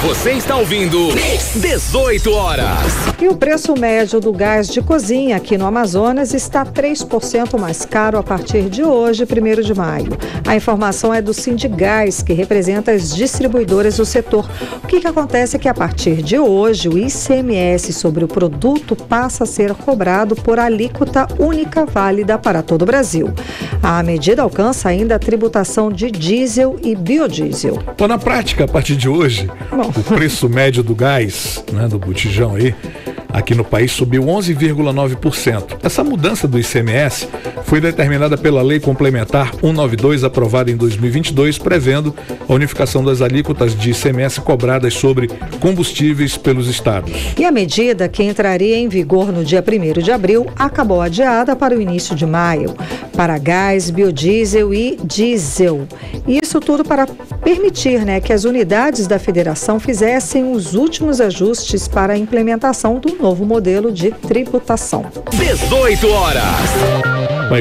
Você está ouvindo 18 horas. E o preço médio do gás de cozinha aqui no Amazonas está 3% mais caro a partir de hoje, 1º de maio. A informação é do Sindigás, que representa as distribuidoras do setor. O que acontece é que a partir de hoje o ICMS sobre o produto passa a ser cobrado por alíquota única válida para todo o Brasil. A medida alcança ainda a tributação de diesel e biodiesel. Então, na prática, a partir de hoje, o preço médio do gás, do botijão aí, aqui no país subiu 11,9%. Essa mudança do ICMS foi determinada pela Lei Complementar 192, aprovada em 2022, prevendo a unificação das alíquotas de ICMS cobradas sobre combustíveis pelos estados. E a medida, que entraria em vigor no dia 1º de abril, acabou adiada para o início de maio, para gás, biodiesel e diesel. Isso tudo para permitir que as unidades da federação fizessem os últimos ajustes para a implementação do novo modelo de tributação. 18 horas.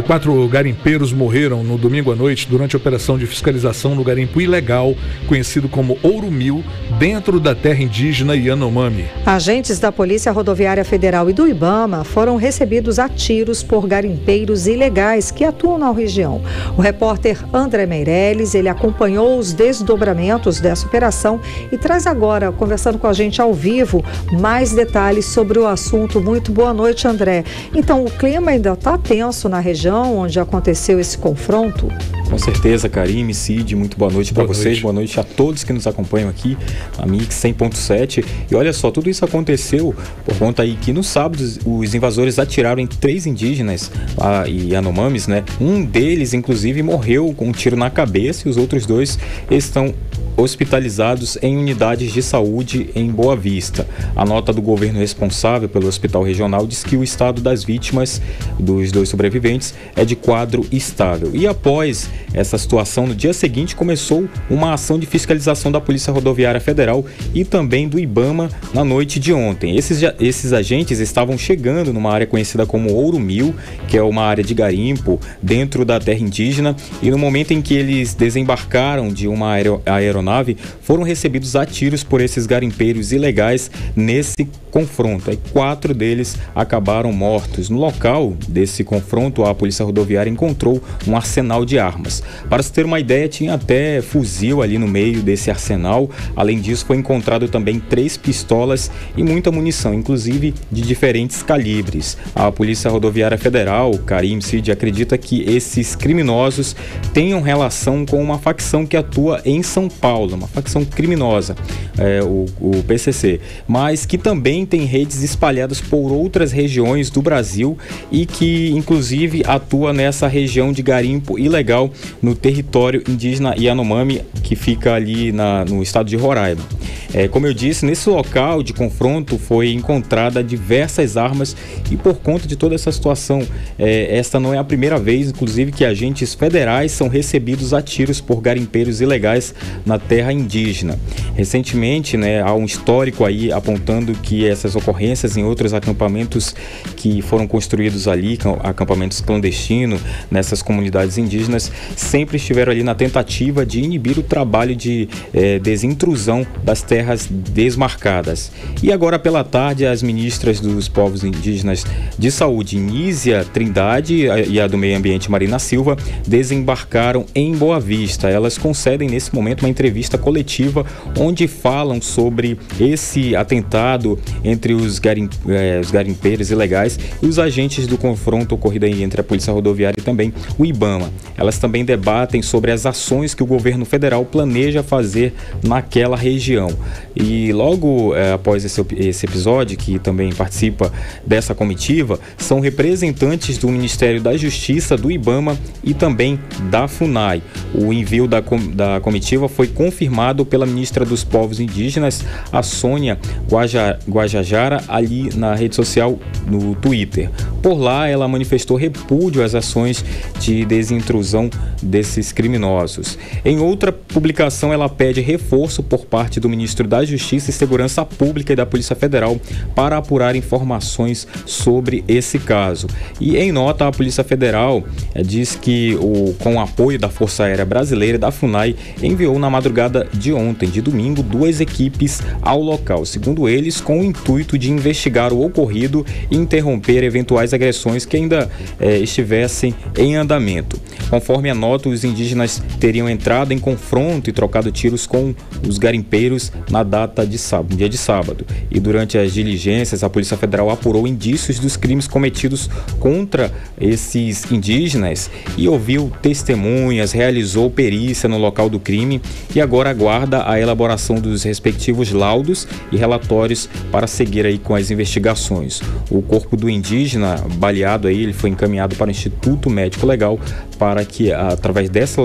4 garimpeiros morreram no domingo à noite durante a operação de fiscalização no garimpo ilegal, conhecido como Ouro Mil, dentro da terra indígena Yanomami. Agentes da Polícia Rodoviária Federal e do IBAMA foram recebidos a tiros por garimpeiros ilegais que atuam na região. O repórter André Meirelles, ele acompanhou os desdobramentos dessa operação e traz agora, conversando com a gente ao vivo, mais detalhes sobre o assunto. Muito boa noite, André. Então, o clima ainda está tenso na região onde aconteceu esse confronto? Com certeza, Karime, Cid, muito boa noite para vocês, boa noite a todos que nos acompanham aqui, a Mix 100.7. E olha só, tudo isso aconteceu por conta aí que no sábado os invasores atiraram em 3 indígenas e Yanomamis, Um deles, inclusive, morreu com um tiro na cabeça e os outros 2 estão hospitalizados em unidades de saúde em Boa Vista. A nota do governo responsável pelo hospital regional diz que o estado das vítimas, dos 2 sobreviventes, é de quadro estável. E após essa situação, no dia seguinte começou uma ação de fiscalização da Polícia Rodoviária Federal e também do IBAMA na noite de ontem. Esses agentes estavam chegando numa área conhecida como Ouro Mil, que é uma área de garimpo dentro da terra indígena, e no momento em que eles desembarcaram de uma aeronave, foram recebidos a tiros por esses garimpeiros ilegais nesse confronto. Aí 4 deles acabaram mortos. No local desse confronto, a Polícia Rodoviária encontrou um arsenal de armas. Para se ter uma ideia, tinha até fuzil ali no meio desse arsenal. Além disso, foi encontrado também 3 pistolas e muita munição, inclusive de diferentes calibres. A Polícia Rodoviária Federal, Karim Cid, acredita que esses criminosos tenham relação com uma facção que atua em São Paulo, uma facção criminosa, o PCC, mas que também tem redes espalhadas por outras regiões do Brasil e que inclusive atua nessa região de garimpo ilegal no território indígena Yanomami, que fica ali no estado de Roraima. Como eu disse, nesse local de confronto foi encontrada diversas armas e por conta de toda essa situação, esta não é a primeira vez, inclusive, que agentes federais são recebidos a tiros por garimpeiros ilegais na terra indígena. Recentemente, há um histórico aí apontando que essas ocorrências em outros acampamentos que foram construídos ali, acampamentos clandestinos nessas comunidades indígenas, sempre estiveram ali na tentativa de inibir o trabalho de desintrusão das terras desmarcadas. E agora pela tarde, as ministras dos povos indígenas de saúde, Nízia Trindade, e a do meio ambiente, Marina Silva, desembarcaram em Boa Vista. Elas concedem nesse momento uma entrevista coletiva onde falam sobre esse atentado entre os garimpeiros ilegais e os agentes do confronto ocorrido aí entre a Polícia Rodoviária e também o IBAMA. Elas também debatem sobre as ações que o governo federal planeja fazer naquela região. E logo após esse episódio, que também participa dessa comitiva, são representantes do Ministério da Justiça, do IBAMA e também da FUNAI. O envio da comitiva foi confirmado pela ministra dos Povos Indígenas, a Sônia Guajajara, ali na rede social, no Twitter. Por lá, ela manifestou repúdio às ações de desintrusão desses criminosos. Em outra publicação, ela pede reforço por parte do ministro da Justiça e Segurança Pública e da Polícia Federal para apurar informações sobre esse caso. E em nota, a Polícia Federal diz que, com o apoio da Força Aérea Brasileira e da FUNAI, enviou na madrugada de ontem, de domingo, 2 equipes ao local, segundo eles, com o intuito de investigar o ocorrido e interromper eventuais agressões que ainda estivessem em andamento. Conforme a nota, os indígenas teriam entrado em confronto e trocado tiros com os garimpeiros na data de sábado, dia de sábado. E durante as diligências, a Polícia Federal apurou indícios dos crimes cometidos contra esses indígenas e ouviu testemunhas, realizou perícia no local do crime e agora aguarda a elaboração dos respectivos laudos e relatórios para seguir aí com as investigações. O corpo do indígena baleado aí, ele foi encaminhado para o Instituto Médico Legal para que, através dessa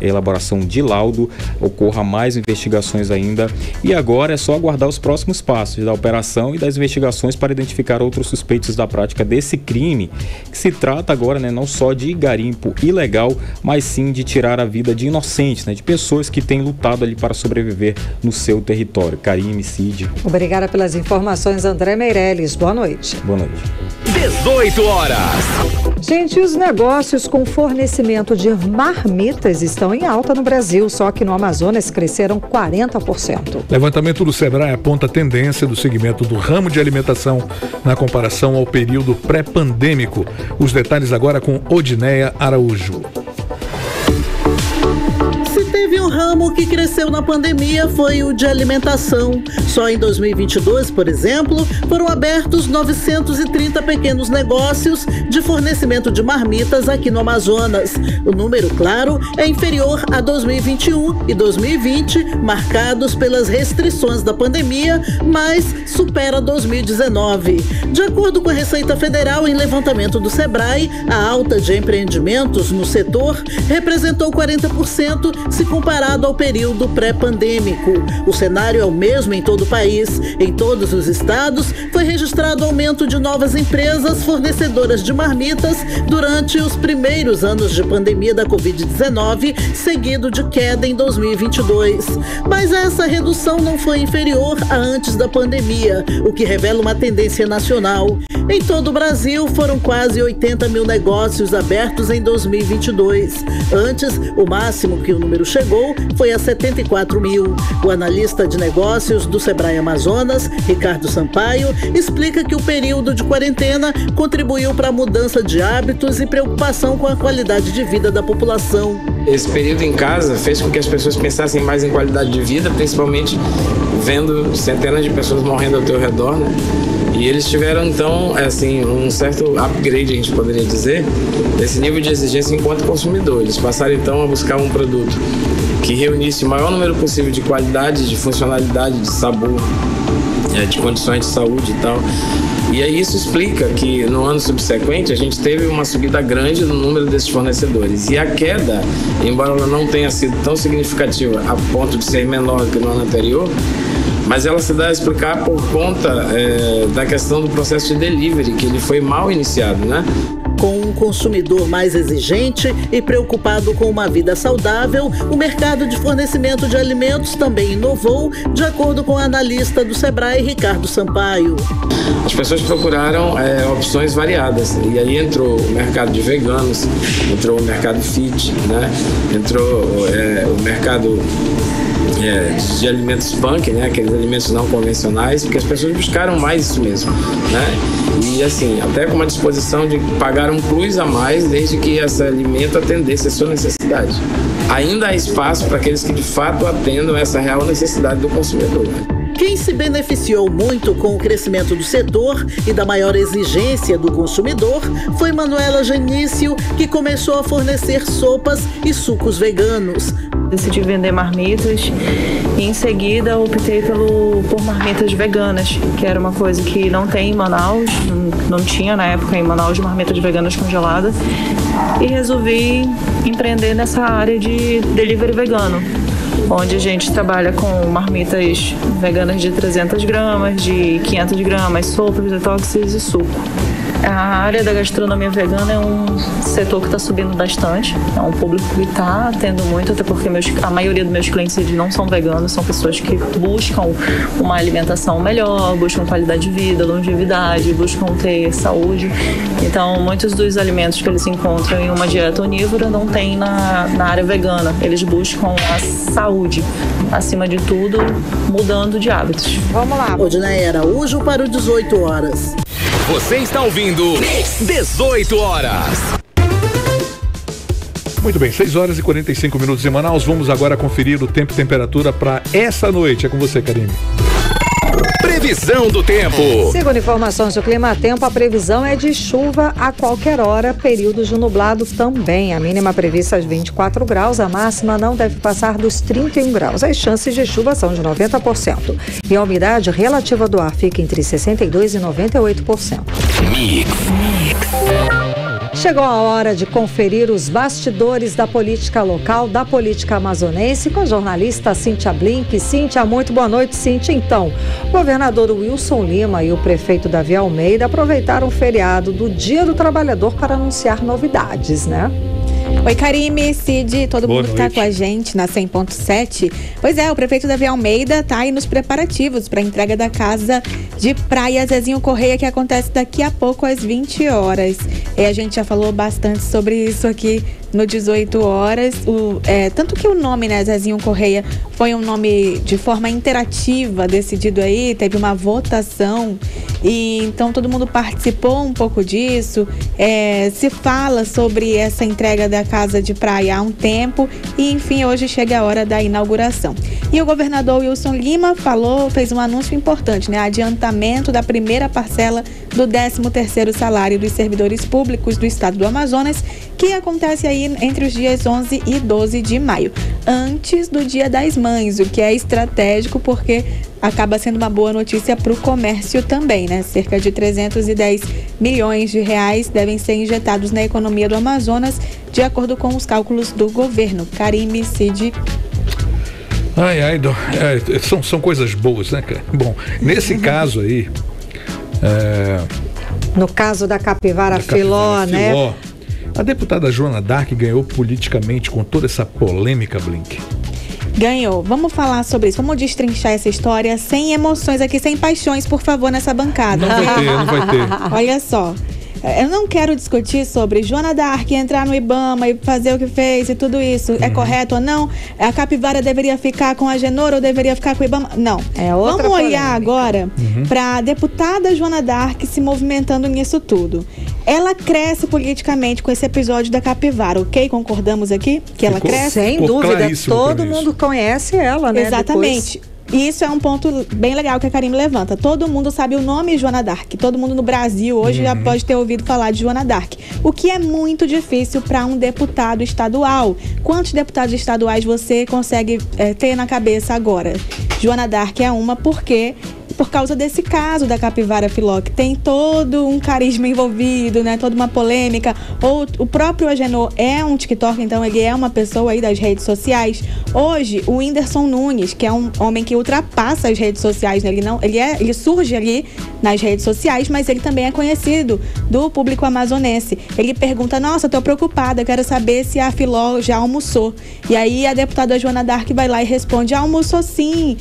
elaboração de laudo, ocorra mais investigações ainda. E agora é só aguardar os próximos passos da operação e das investigações para identificar outros suspeitos da prática desse crime, que se trata agora, não só de garimpo ilegal, mas sim de tirar a vida de inocentes, de pessoas que têm lutado ali para sobreviver no seu território. Karime, Cid. Obrigada pelas informações, André Meirelles. Boa noite. Boa noite. 18 horas. Gente, os negócios com fornecimento de marmitas estão em alta no Brasil, só que no Amazonas cresceram 40%. Levantamento do Sebrae aponta a tendência do segmento do ramo de alimentação na comparação ao período pré-pandêmico. Os detalhes agora com Odineia Araújo. Teve um ramo que cresceu na pandemia, foi o de alimentação. Só em 2022, por exemplo, foram abertos 930 pequenos negócios de fornecimento de marmitas aqui no Amazonas. O número, claro, é inferior a 2021 e 2020, marcados pelas restrições da pandemia, mas supera 2019. De acordo com a Receita Federal, em levantamento do Sebrae, a alta de empreendimentos no setor representou 40% se comparado ao período pré-pandêmico. O cenário é o mesmo em todo o país. Em todos os estados, foi registrado aumento de novas empresas fornecedoras de marmitas durante os primeiros anos de pandemia da Covid-19, seguido de queda em 2022. Mas essa redução não foi inferior a antes da pandemia, o que revela uma tendência nacional. Em todo o Brasil, foram quase 80 mil negócios abertos em 2022. Antes, o máximo que o número chegou foi a 74 mil. O analista de negócios do Sebrae Amazonas, Ricardo Sampaio, explica que o período de quarentena contribuiu para a mudança de hábitos e preocupação com a qualidade de vida da população. Esse período em casa fez com que as pessoas pensassem mais em qualidade de vida, principalmente vendo centenas de pessoas morrendo ao teu redor, E eles tiveram, então, assim, um certo upgrade, a gente poderia dizer, desse nível de exigência enquanto consumidor. Eles passaram, então, a buscar um produto que reunisse o maior número possível de qualidade, de funcionalidade, de sabor, de condições de saúde e tal. E aí isso explica que no ano subsequente a gente teve uma subida grande no número desses fornecedores. E a queda, embora ela não tenha sido tão significativa a ponto de ser menor que no ano anterior, mas ela se dá a explicar por conta da questão do processo de delivery, que ele foi mal iniciado, né? Com um consumidor mais exigente e preocupado com uma vida saudável, o mercado de fornecimento de alimentos também inovou, de acordo com o analista do Sebrae, Ricardo Sampaio. As pessoas procuraram opções variadas, e aí entrou o mercado de veganos, entrou o mercado fit, né? Entrou o mercado de alimentos punk, né? Aqueles alimentos não convencionais, porque as pessoas buscaram mais isso mesmo, né? E assim, até com uma disposição de pagar um plus a mais, desde que esse alimento atendesse a sua necessidade. Ainda há espaço para aqueles que de fato atendam essa real necessidade do consumidor, né? Quem se beneficiou muito com o crescimento do setor e da maior exigência do consumidor foi Manuela Genício, que começou a fornecer sopas e sucos veganos. Decidi vender marmitas e em seguida optei por marmitas veganas, que era uma coisa que não tem em Manaus, não tinha na época em Manaus marmitas veganas congeladas, e resolvi empreender nessa área de delivery vegano, onde a gente trabalha com marmitas veganas de 300 gramas, de 500 gramas, sopas, detoxes e suco. A área da gastronomia vegana é um setor que está subindo bastante, é um público que está tendo muito, até porque a maioria dos meus clientes eles não são veganos, são pessoas que buscam uma alimentação melhor, buscam qualidade de vida, longevidade, buscam ter saúde. Então, muitos dos alimentos que eles encontram em uma dieta onívora não tem na área vegana. Eles buscam a saúde, acima de tudo, mudando de hábitos. Vamos lá. Odinaia Araújo para o 18 horas. Você está ouvindo 18 horas. Muito bem, 6 horas e 45 minutos em Manaus. Vamos agora conferir o tempo e temperatura para essa noite. É com você, Karine. Previsão do tempo. Segundo informações do Clima Tempo, a previsão é de chuva a qualquer hora, períodos de nublado também. A mínima prevista é de 24 graus, a máxima não deve passar dos 31 graus. As chances de chuva são de 90%. E a umidade relativa do ar fica entre 62% e 98%. Mix. Chegou a hora de conferir os bastidores da política local, da política amazonense, com a jornalista Cíntia Blink. Cíntia, muito boa noite, Cíntia. Então, o governador Wilson Lima e o prefeito Davi Almeida aproveitaram o feriado do Dia do Trabalhador para anunciar novidades, né? Oi, Karime, Cid, todo mundo que está com a gente na 100.7. Pois é, o prefeito Davi Almeida está aí nos preparativos para a entrega da casa de praia Zezinho Correia, que acontece daqui a pouco às 20 horas. A gente já falou bastante sobre isso aqui no 18 horas. Tanto que o nome, né, Zezinho Correia, foi um nome de forma interativa decidido aí, teve uma votação e então todo mundo participou um pouco disso. Se fala sobre essa entrega da casa de praia há um tempo e enfim, hoje chega a hora da inauguração. E o governador Wilson Lima fez um anúncio importante, né? Adiantamento da primeira parcela do 13º salário dos servidores públicos do estado do Amazonas, que acontece aí entre os dias 11 e 12 de maio, antes do Dia das Mães, o que é estratégico porque acaba sendo uma boa notícia para o comércio também, né? Cerca de 310 milhões de reais devem ser injetados na economia do Amazonas, de acordo com os cálculos do governo. Karime, Cid. São coisas boas, né, cara? Bom, nesse caso aí... No caso da Capivara Filó, né? A deputada Joana Dark ganhou politicamente com toda essa polêmica, Blink. Ganhou. Vamos falar sobre isso. Vamos destrinchar essa história sem emoções aqui, sem paixões, por favor, nessa bancada. Não vai ter. Olha só. Eu não quero discutir sobre Joana Dark entrar no IBAMA e fazer o que fez e tudo isso. É correto ou não? A Capivara deveria ficar com a Agenor ou deveria ficar com o IBAMA? Não. Vamos olhar agora para a deputada Joana Dark se movimentando nisso tudo. Ela cresce politicamente com esse episódio da Capivara, ok? Concordamos aqui que ela cresce? Sem dúvida. Todo mundo conhece ela, né? Exatamente. E isso é um ponto bem legal que a Karime levanta. Todo mundo sabe o nome Joana Dark. Todo mundo no Brasil hoje já pode ter ouvido falar de Joana Dark. O que é muito difícil para um deputado estadual. Quantos deputados estaduais você consegue ter na cabeça agora? Joana Dark é uma porque por causa desse caso da capivara filó, que tem todo um carisma envolvido, né? Toda uma polêmica. Ou o próprio Agenor é um TikTok, então ele é uma pessoa aí das redes sociais. Hoje, o Whindersson Nunes, que é um homem que ultrapassa as redes sociais, né? Ele surge ali nas redes sociais, mas ele também é conhecido do público amazonense. Ele pergunta: nossa, tô preocupada, quero saber se a Filó já almoçou. E aí a deputada Joana D'Arc vai lá e responde: almoçou sim,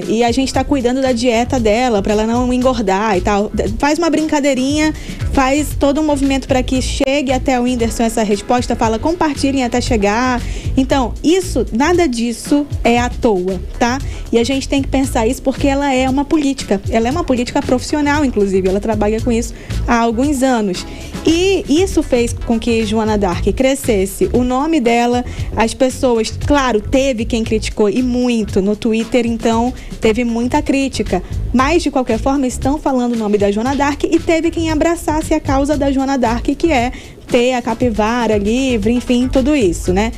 e a gente tá cuidando da dieta dela para ela não engordar e tal. Faz uma brincadeirinha, faz todo um movimento para que chegue até o Whindersson essa resposta, fala: compartilhem até chegar. Então, nada disso é à toa, tá? E a gente tem que pensar isso porque ela é uma política profissional, inclusive, ela trabalha com isso há alguns anos. E isso fez com que Joana D'Arc crescesse. O nome dela, as pessoas, claro, teve quem criticou e muito no Twitter, então teve muita crítica. Mas, de qualquer forma, estão falando o nome da Joana D'Arc e teve quem abraçasse a causa da Joana D'Arc, que é ter a capivara livre, enfim, tudo isso, né?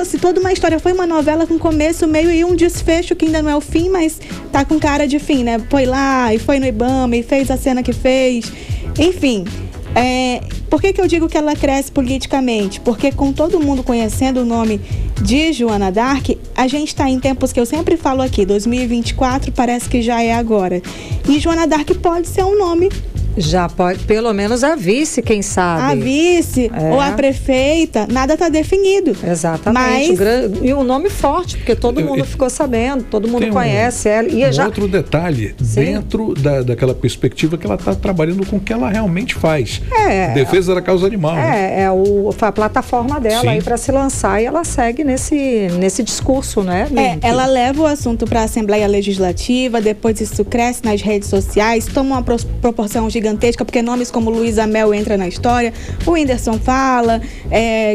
Se toda uma história foi uma novela com começo, meio e um desfecho que ainda não é o fim, mas tá com cara de fim, né? Foi lá e foi no Ibama e fez a cena que fez. Enfim, por que eu digo que ela cresce politicamente? Porque com todo mundo conhecendo o nome de Joana D'Arc, a gente está em tempos que eu sempre falo aqui, 2024 parece que já é agora. E Joana D'Arc pode ser um nome. Já pode, pelo menos a vice, quem sabe. A vice ou a prefeita, nada está definido. Exatamente. E um nome forte, porque todo mundo ficou sabendo, todo mundo conhece ela. E outro detalhe, dentro daquela perspectiva que ela está trabalhando com o que ela realmente faz. Defesa da causa animal. A plataforma dela aí para se lançar, e ela segue nesse discurso, né? Ela leva o assunto para a Assembleia Legislativa, depois isso cresce nas redes sociais, toma uma proporção gigantesca, porque nomes como Luísa Mel entra na história, o Whindersson fala,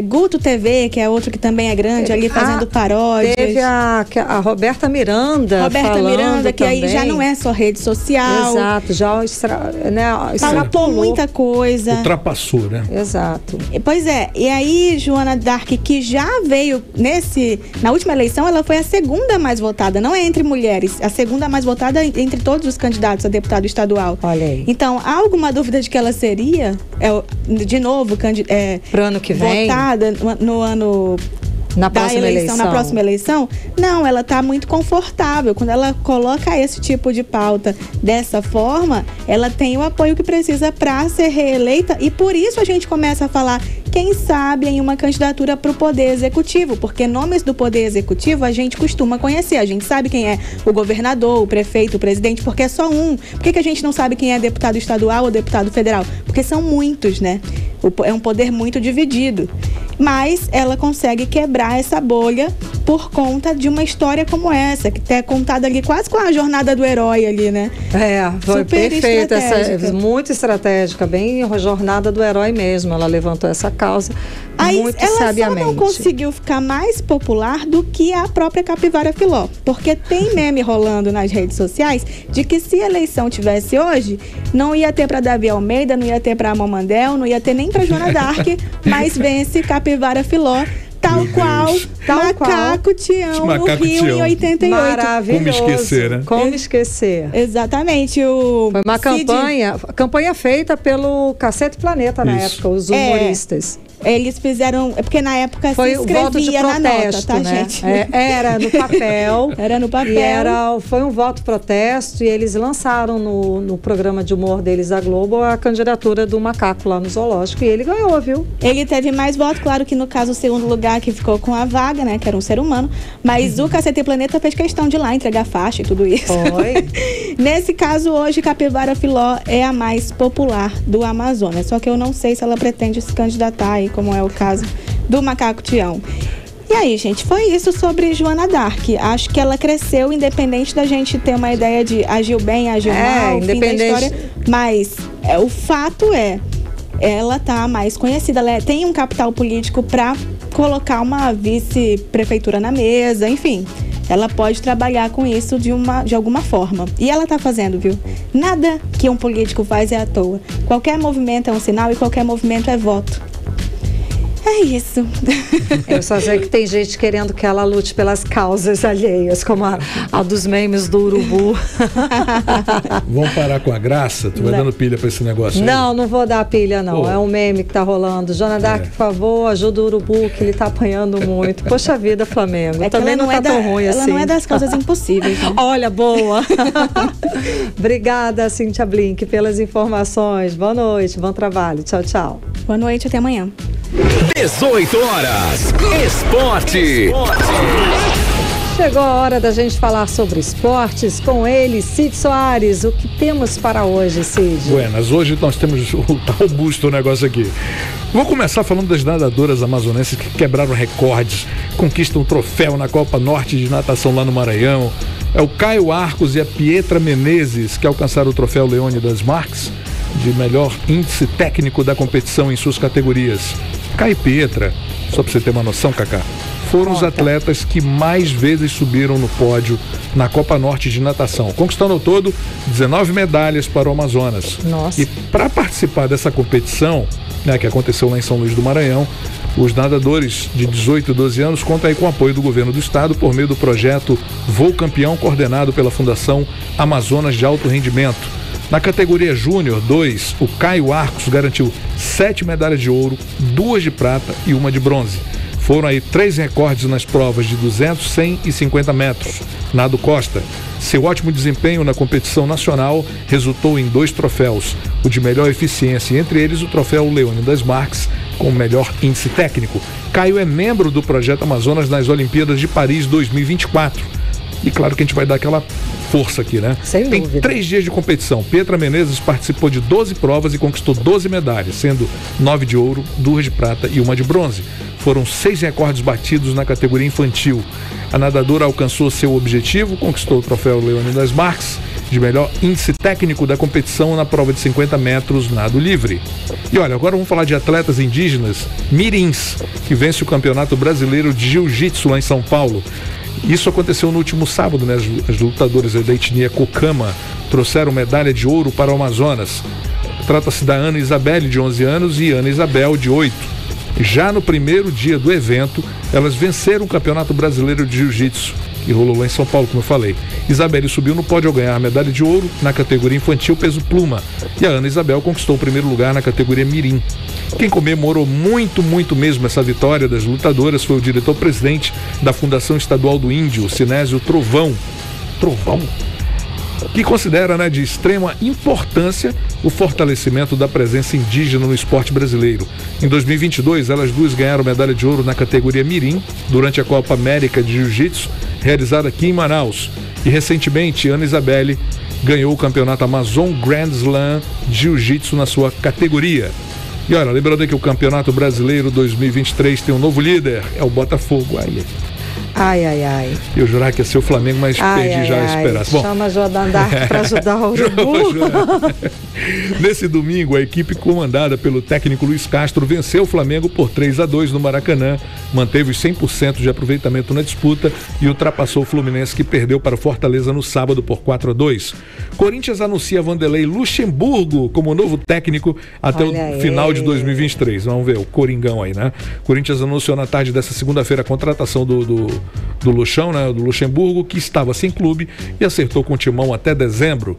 Guto TV, que é outro que também é grande, ali fazendo paródias. Teve a Roberta Miranda Miranda, que também. Aí já não é só rede social. Exato, já extrapolou muita coisa. Ultrapassou, né? Exato. Pois é, e aí Joana D'Arc, que já veio na última eleição, ela foi a segunda mais votada, não é entre mulheres, a segunda mais votada entre todos os candidatos a deputado estadual. Olha aí. Então, há alguma dúvida de que ela seria, de novo, pro ano que vem, votada no ano na próxima eleição? Não, ela está muito confortável. Quando ela coloca esse tipo de pauta dessa forma, ela tem o apoio que precisa para ser reeleita, e por isso a gente começa a falar, quem sabe, em uma candidatura para o Poder Executivo, porque nomes do Poder Executivo a gente costuma conhecer, a gente sabe quem é o governador, o prefeito, o presidente, porque é só um. Por que a gente não sabe quem é deputado estadual ou deputado federal? Porque são muitos, né? É um poder muito dividido. Mas ela consegue quebrar essa bolha por conta de uma história como essa, que é contada ali quase com a jornada do herói ali, né? Foi perfeita, muito estratégica, bem a jornada do herói mesmo. Ela levantou essa causa muito sabiamente. Ela só não conseguiu ficar mais popular do que a própria capivara filó, porque tem meme rolando nas redes sociais de que se a eleição tivesse hoje, não ia ter para Davi Almeida, não ia ter para Amamandel, não ia ter nem para Joana D'Arc, mas vence capivara filó, tal qual Macaco Tião no Rio em 88. Maravilhoso. Como esquecer, né? Como esquecer. Exatamente. Foi uma campanha feita pelo Cacete Planeta na época, os humoristas. Eles fizeram, porque na época foi se escrevia voto de protesto, na nota, tá, né? gente? Era no papel. Era no papel. E foi um voto protesto, e eles lançaram no programa de humor deles, a Globo, a candidatura do Macaco lá no zoológico, e ele ganhou, viu? Ele teve mais votos, claro que no caso o segundo lugar que ficou com a vaga, né, que era um ser humano, mas o Cacete Planeta fez questão de ir lá entregar faixa e tudo isso. Foi. Nesse caso, hoje, capivara filó é a mais popular do Amazonas, só que eu não sei se ela pretende se candidatar aí, como é o caso do Macaco Tião. E aí, gente, foi isso sobre Joana D'Arc. Acho que ela cresceu, independente da gente ter uma ideia de agiu bem, agiu mal, independente fim da história. Mas o fato ela tá mais conhecida, ela tem um capital político para colocar uma vice-prefeitura na mesa, enfim. Ela pode trabalhar com isso de alguma forma. E ela tá fazendo, viu? Nada que um político faz é à toa. Qualquer movimento é um sinal e qualquer movimento é voto. É isso. Eu só sei que tem gente querendo que ela lute pelas causas alheias, como a dos memes do urubu. Vamos parar com a graça? Tu vai dando pilha pra esse negócio? Não vou dar pilha, não. É um meme que tá rolando. Joana Dark, por favor, ajuda o urubu, que ele tá apanhando muito. Poxa vida, Flamengo. Também não tá tão ruim assim. Ela não é das causas impossíveis. Né? Olha, boa. Obrigada, Cíntia Blink, pelas informações. Boa noite, bom trabalho. Tchau, tchau. Boa noite, até amanhã. 18 horas. Esporte. Chegou a hora da gente falar sobre esportes com ele, Cid Soares. O que temos para hoje, Cid? Buenas, hoje nós temos tá robusto o negócio aqui. Vou começar falando das nadadoras amazonenses que quebraram recordes, conquistam um troféu na Copa Norte de Natação lá no Maranhão. É o Caio Arcos e a Pietra Menezes que alcançaram o troféu Leônidas Marques de melhor índice técnico da competição em suas categorias. Caio e Pietra, só para você ter uma noção, Cacá, foram os atletas que mais vezes subiram no pódio na Copa Norte de Natação, conquistando ao todo 19 medalhas para o Amazonas. Nossa. E para participar dessa competição, né, que aconteceu lá em São Luís do Maranhão, os nadadores de 18 e 12 anos contam aí com o apoio do governo do estado por meio do projeto Voo Campeão, coordenado pela Fundação Amazonas de Alto Rendimento. Na categoria Júnior 2, o Caio Arcos garantiu 7 medalhas de ouro, 2 de prata e 1 de bronze. Foram aí 3 recordes nas provas de 200, 100 e 50 metros. Nado Costa, seu ótimo desempenho na competição nacional resultou em 2 troféus, o de melhor eficiência, entre eles o troféu Leônidas Marques, com o melhor índice técnico. Caio é membro do Projeto Amazonas nas Olimpíadas de Paris 2024. E claro que a gente vai dar aquela força aqui, né? Sem Tem dúvida. 3 dias de competição. Pietra Menezes participou de 12 provas e conquistou 12 medalhas, sendo 9 de ouro, 2 de prata e 1 de bronze. Foram 6 recordes batidos na categoria infantil. A nadadora alcançou seu objetivo, conquistou o troféu Leônidas Marques de melhor índice técnico da competição na prova de 50 metros nado livre. E olha, agora vamos falar de atletas indígenas mirins, que vence o Campeonato Brasileiro de Jiu-Jitsu lá em São Paulo. Isso aconteceu no último sábado, né? As lutadoras da etnia Cocama trouxeram medalha de ouro para o Amazonas. Trata-se da Ana Isabelle, de 11 anos, e Ana Isabel, de 8. Já no primeiro dia do evento, elas venceram o Campeonato Brasileiro de Jiu-Jitsu, que rolou lá em São Paulo, como eu falei. Isabelle subiu no pódio ao ganhar a medalha de ouro na categoria infantil peso pluma, e a Ana Isabel conquistou o primeiro lugar na categoria mirim. Quem comemorou muito mesmo essa vitória das lutadoras foi o diretor-presidente da Fundação Estadual do Índio, Sinésio Trovão, que considera, né, de extrema importância o fortalecimento da presença indígena no esporte brasileiro. Em 2022, elas duas ganharam medalha de ouro na categoria mirim durante a Copa América de Jiu-Jitsu, realizada aqui em Manaus. E recentemente, Ana Isabelle ganhou o campeonato Amazon Grand Slam Jiu-Jitsu na sua categoria. E olha, lembrando que o Campeonato Brasileiro 2023 tem um novo líder, é o Botafogo. Ai. Eu jurava que ia ser o Flamengo, mas perdi já a esperança. Bom, chama a Joana Dark para ajudar o urubu. Nesse domingo, a equipe comandada pelo técnico Luiz Castro venceu o Flamengo por 3-2 no Maracanã, manteve os 100% de aproveitamento na disputa e ultrapassou o Fluminense, que perdeu para o Fortaleza no sábado por 4-2. Corinthians anuncia Vanderlei Luxemburgo como novo técnico até o final de 2023. Vamos ver, o Coringão aí, né? Corinthians anunciou na tarde dessa segunda-feira a contratação do Luxão, né, do Luxemburgo, que estava sem clube e acertou com o Timão até dezembro.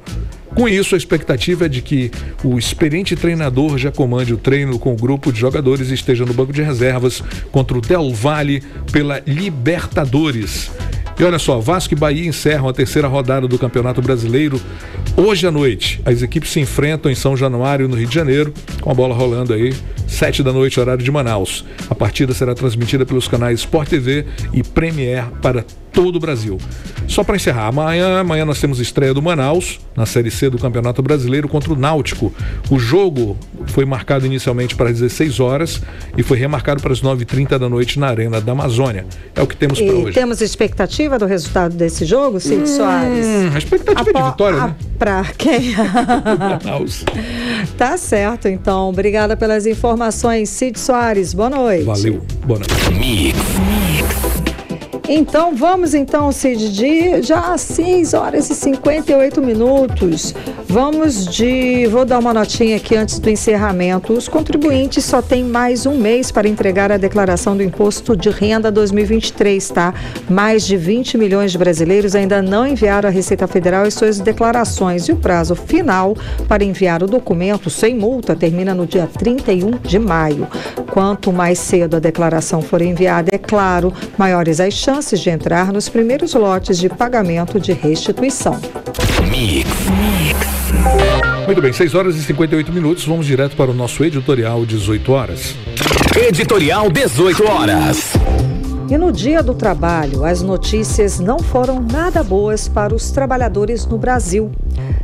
Com isso, a expectativa é de que o experiente treinador já comande o treino com o grupo de jogadores e esteja no banco de reservas contra o Del Valle pela Libertadores. E olha só, Vasco e Bahia encerram a terceira rodada do Campeonato Brasileiro hoje à noite. As equipes se enfrentam em São Januário, no Rio de Janeiro, com a bola rolando aí, 7 da noite, horário de Manaus. A partida será transmitida pelos canais Sport TV e Premier para todo o Brasil. Só para encerrar, amanhã nós temos estreia do Manaus, na Série C do Campeonato Brasileiro, contra o Náutico. O jogo foi marcado inicialmente para as 16 horas e foi remarcado para as 9h30 da noite na Arena da Amazônia. É o que temos para hoje. Temos expectativa do resultado desse jogo, Cid Soares? A expectativa é de vitória, né? Para quem? Manaus. Tá certo, então. Obrigada pelas informações, Cid Soares. Boa noite. Valeu. Boa noite. Então, vamos então, Cid, de já 6 horas e 58 minutos. Vou dar uma notinha aqui antes do encerramento. Os contribuintes só têm mais um mês para entregar a declaração do Imposto de Renda 2023, tá? Mais de 20 milhões de brasileiros ainda não enviaram à Receita Federal as suas declarações e o prazo final para enviar o documento sem multa termina no dia 31 de maio. Quanto mais cedo a declaração for enviada, é claro, maiores as chances de entrar nos primeiros lotes de pagamento de restituição. Muito bem, 6 horas e 58 minutos, vamos direto para o nosso editorial 18 horas. Editorial 18 horas. E no Dia do Trabalho, as notícias não foram nada boas para os trabalhadores no Brasil.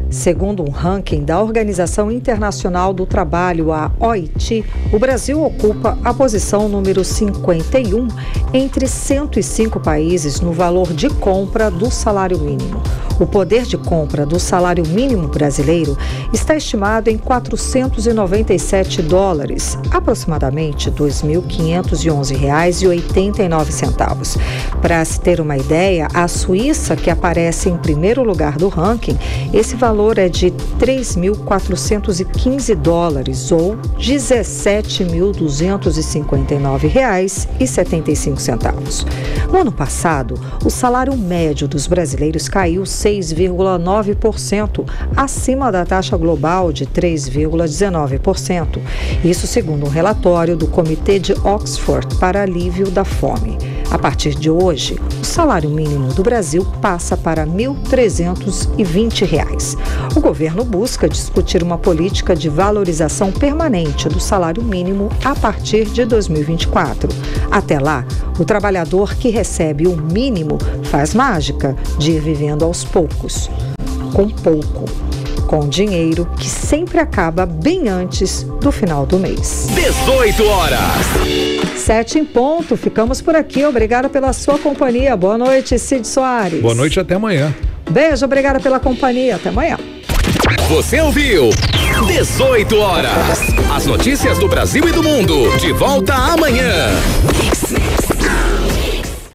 Segundo um ranking da Organização Internacional do Trabalho, a OIT, o Brasil ocupa a posição número 51 entre 105 países no valor de compra do salário mínimo. O poder de compra do salário mínimo brasileiro está estimado em $497, aproximadamente R$ 2.511,89. Para se ter uma ideia, a Suíça, que aparece em primeiro lugar do ranking, esse valor é de $3.415 ou R$ 17.259,75. No ano passado, o salário médio dos brasileiros caiu 6,9%, acima da taxa global de 3,19%. Isso segundo um relatório do Comitê de Oxford para Alívio da Fome. A partir de hoje, o salário mínimo do Brasil passa para R$ 1.320. O governo busca discutir uma política de valorização permanente do salário mínimo a partir de 2024. Até lá, o trabalhador que recebe o mínimo faz mágica de ir vivendo aos poucos, com pouco, com dinheiro que sempre acaba bem antes do final do mês. 18 horas. 7 em ponto, ficamos por aqui. Obrigada pela sua companhia. Boa noite, Cid Soares. Boa noite, até amanhã. Beijo, obrigada pela companhia. Até amanhã. Você ouviu 18 horas. As notícias do Brasil e do mundo. De volta amanhã.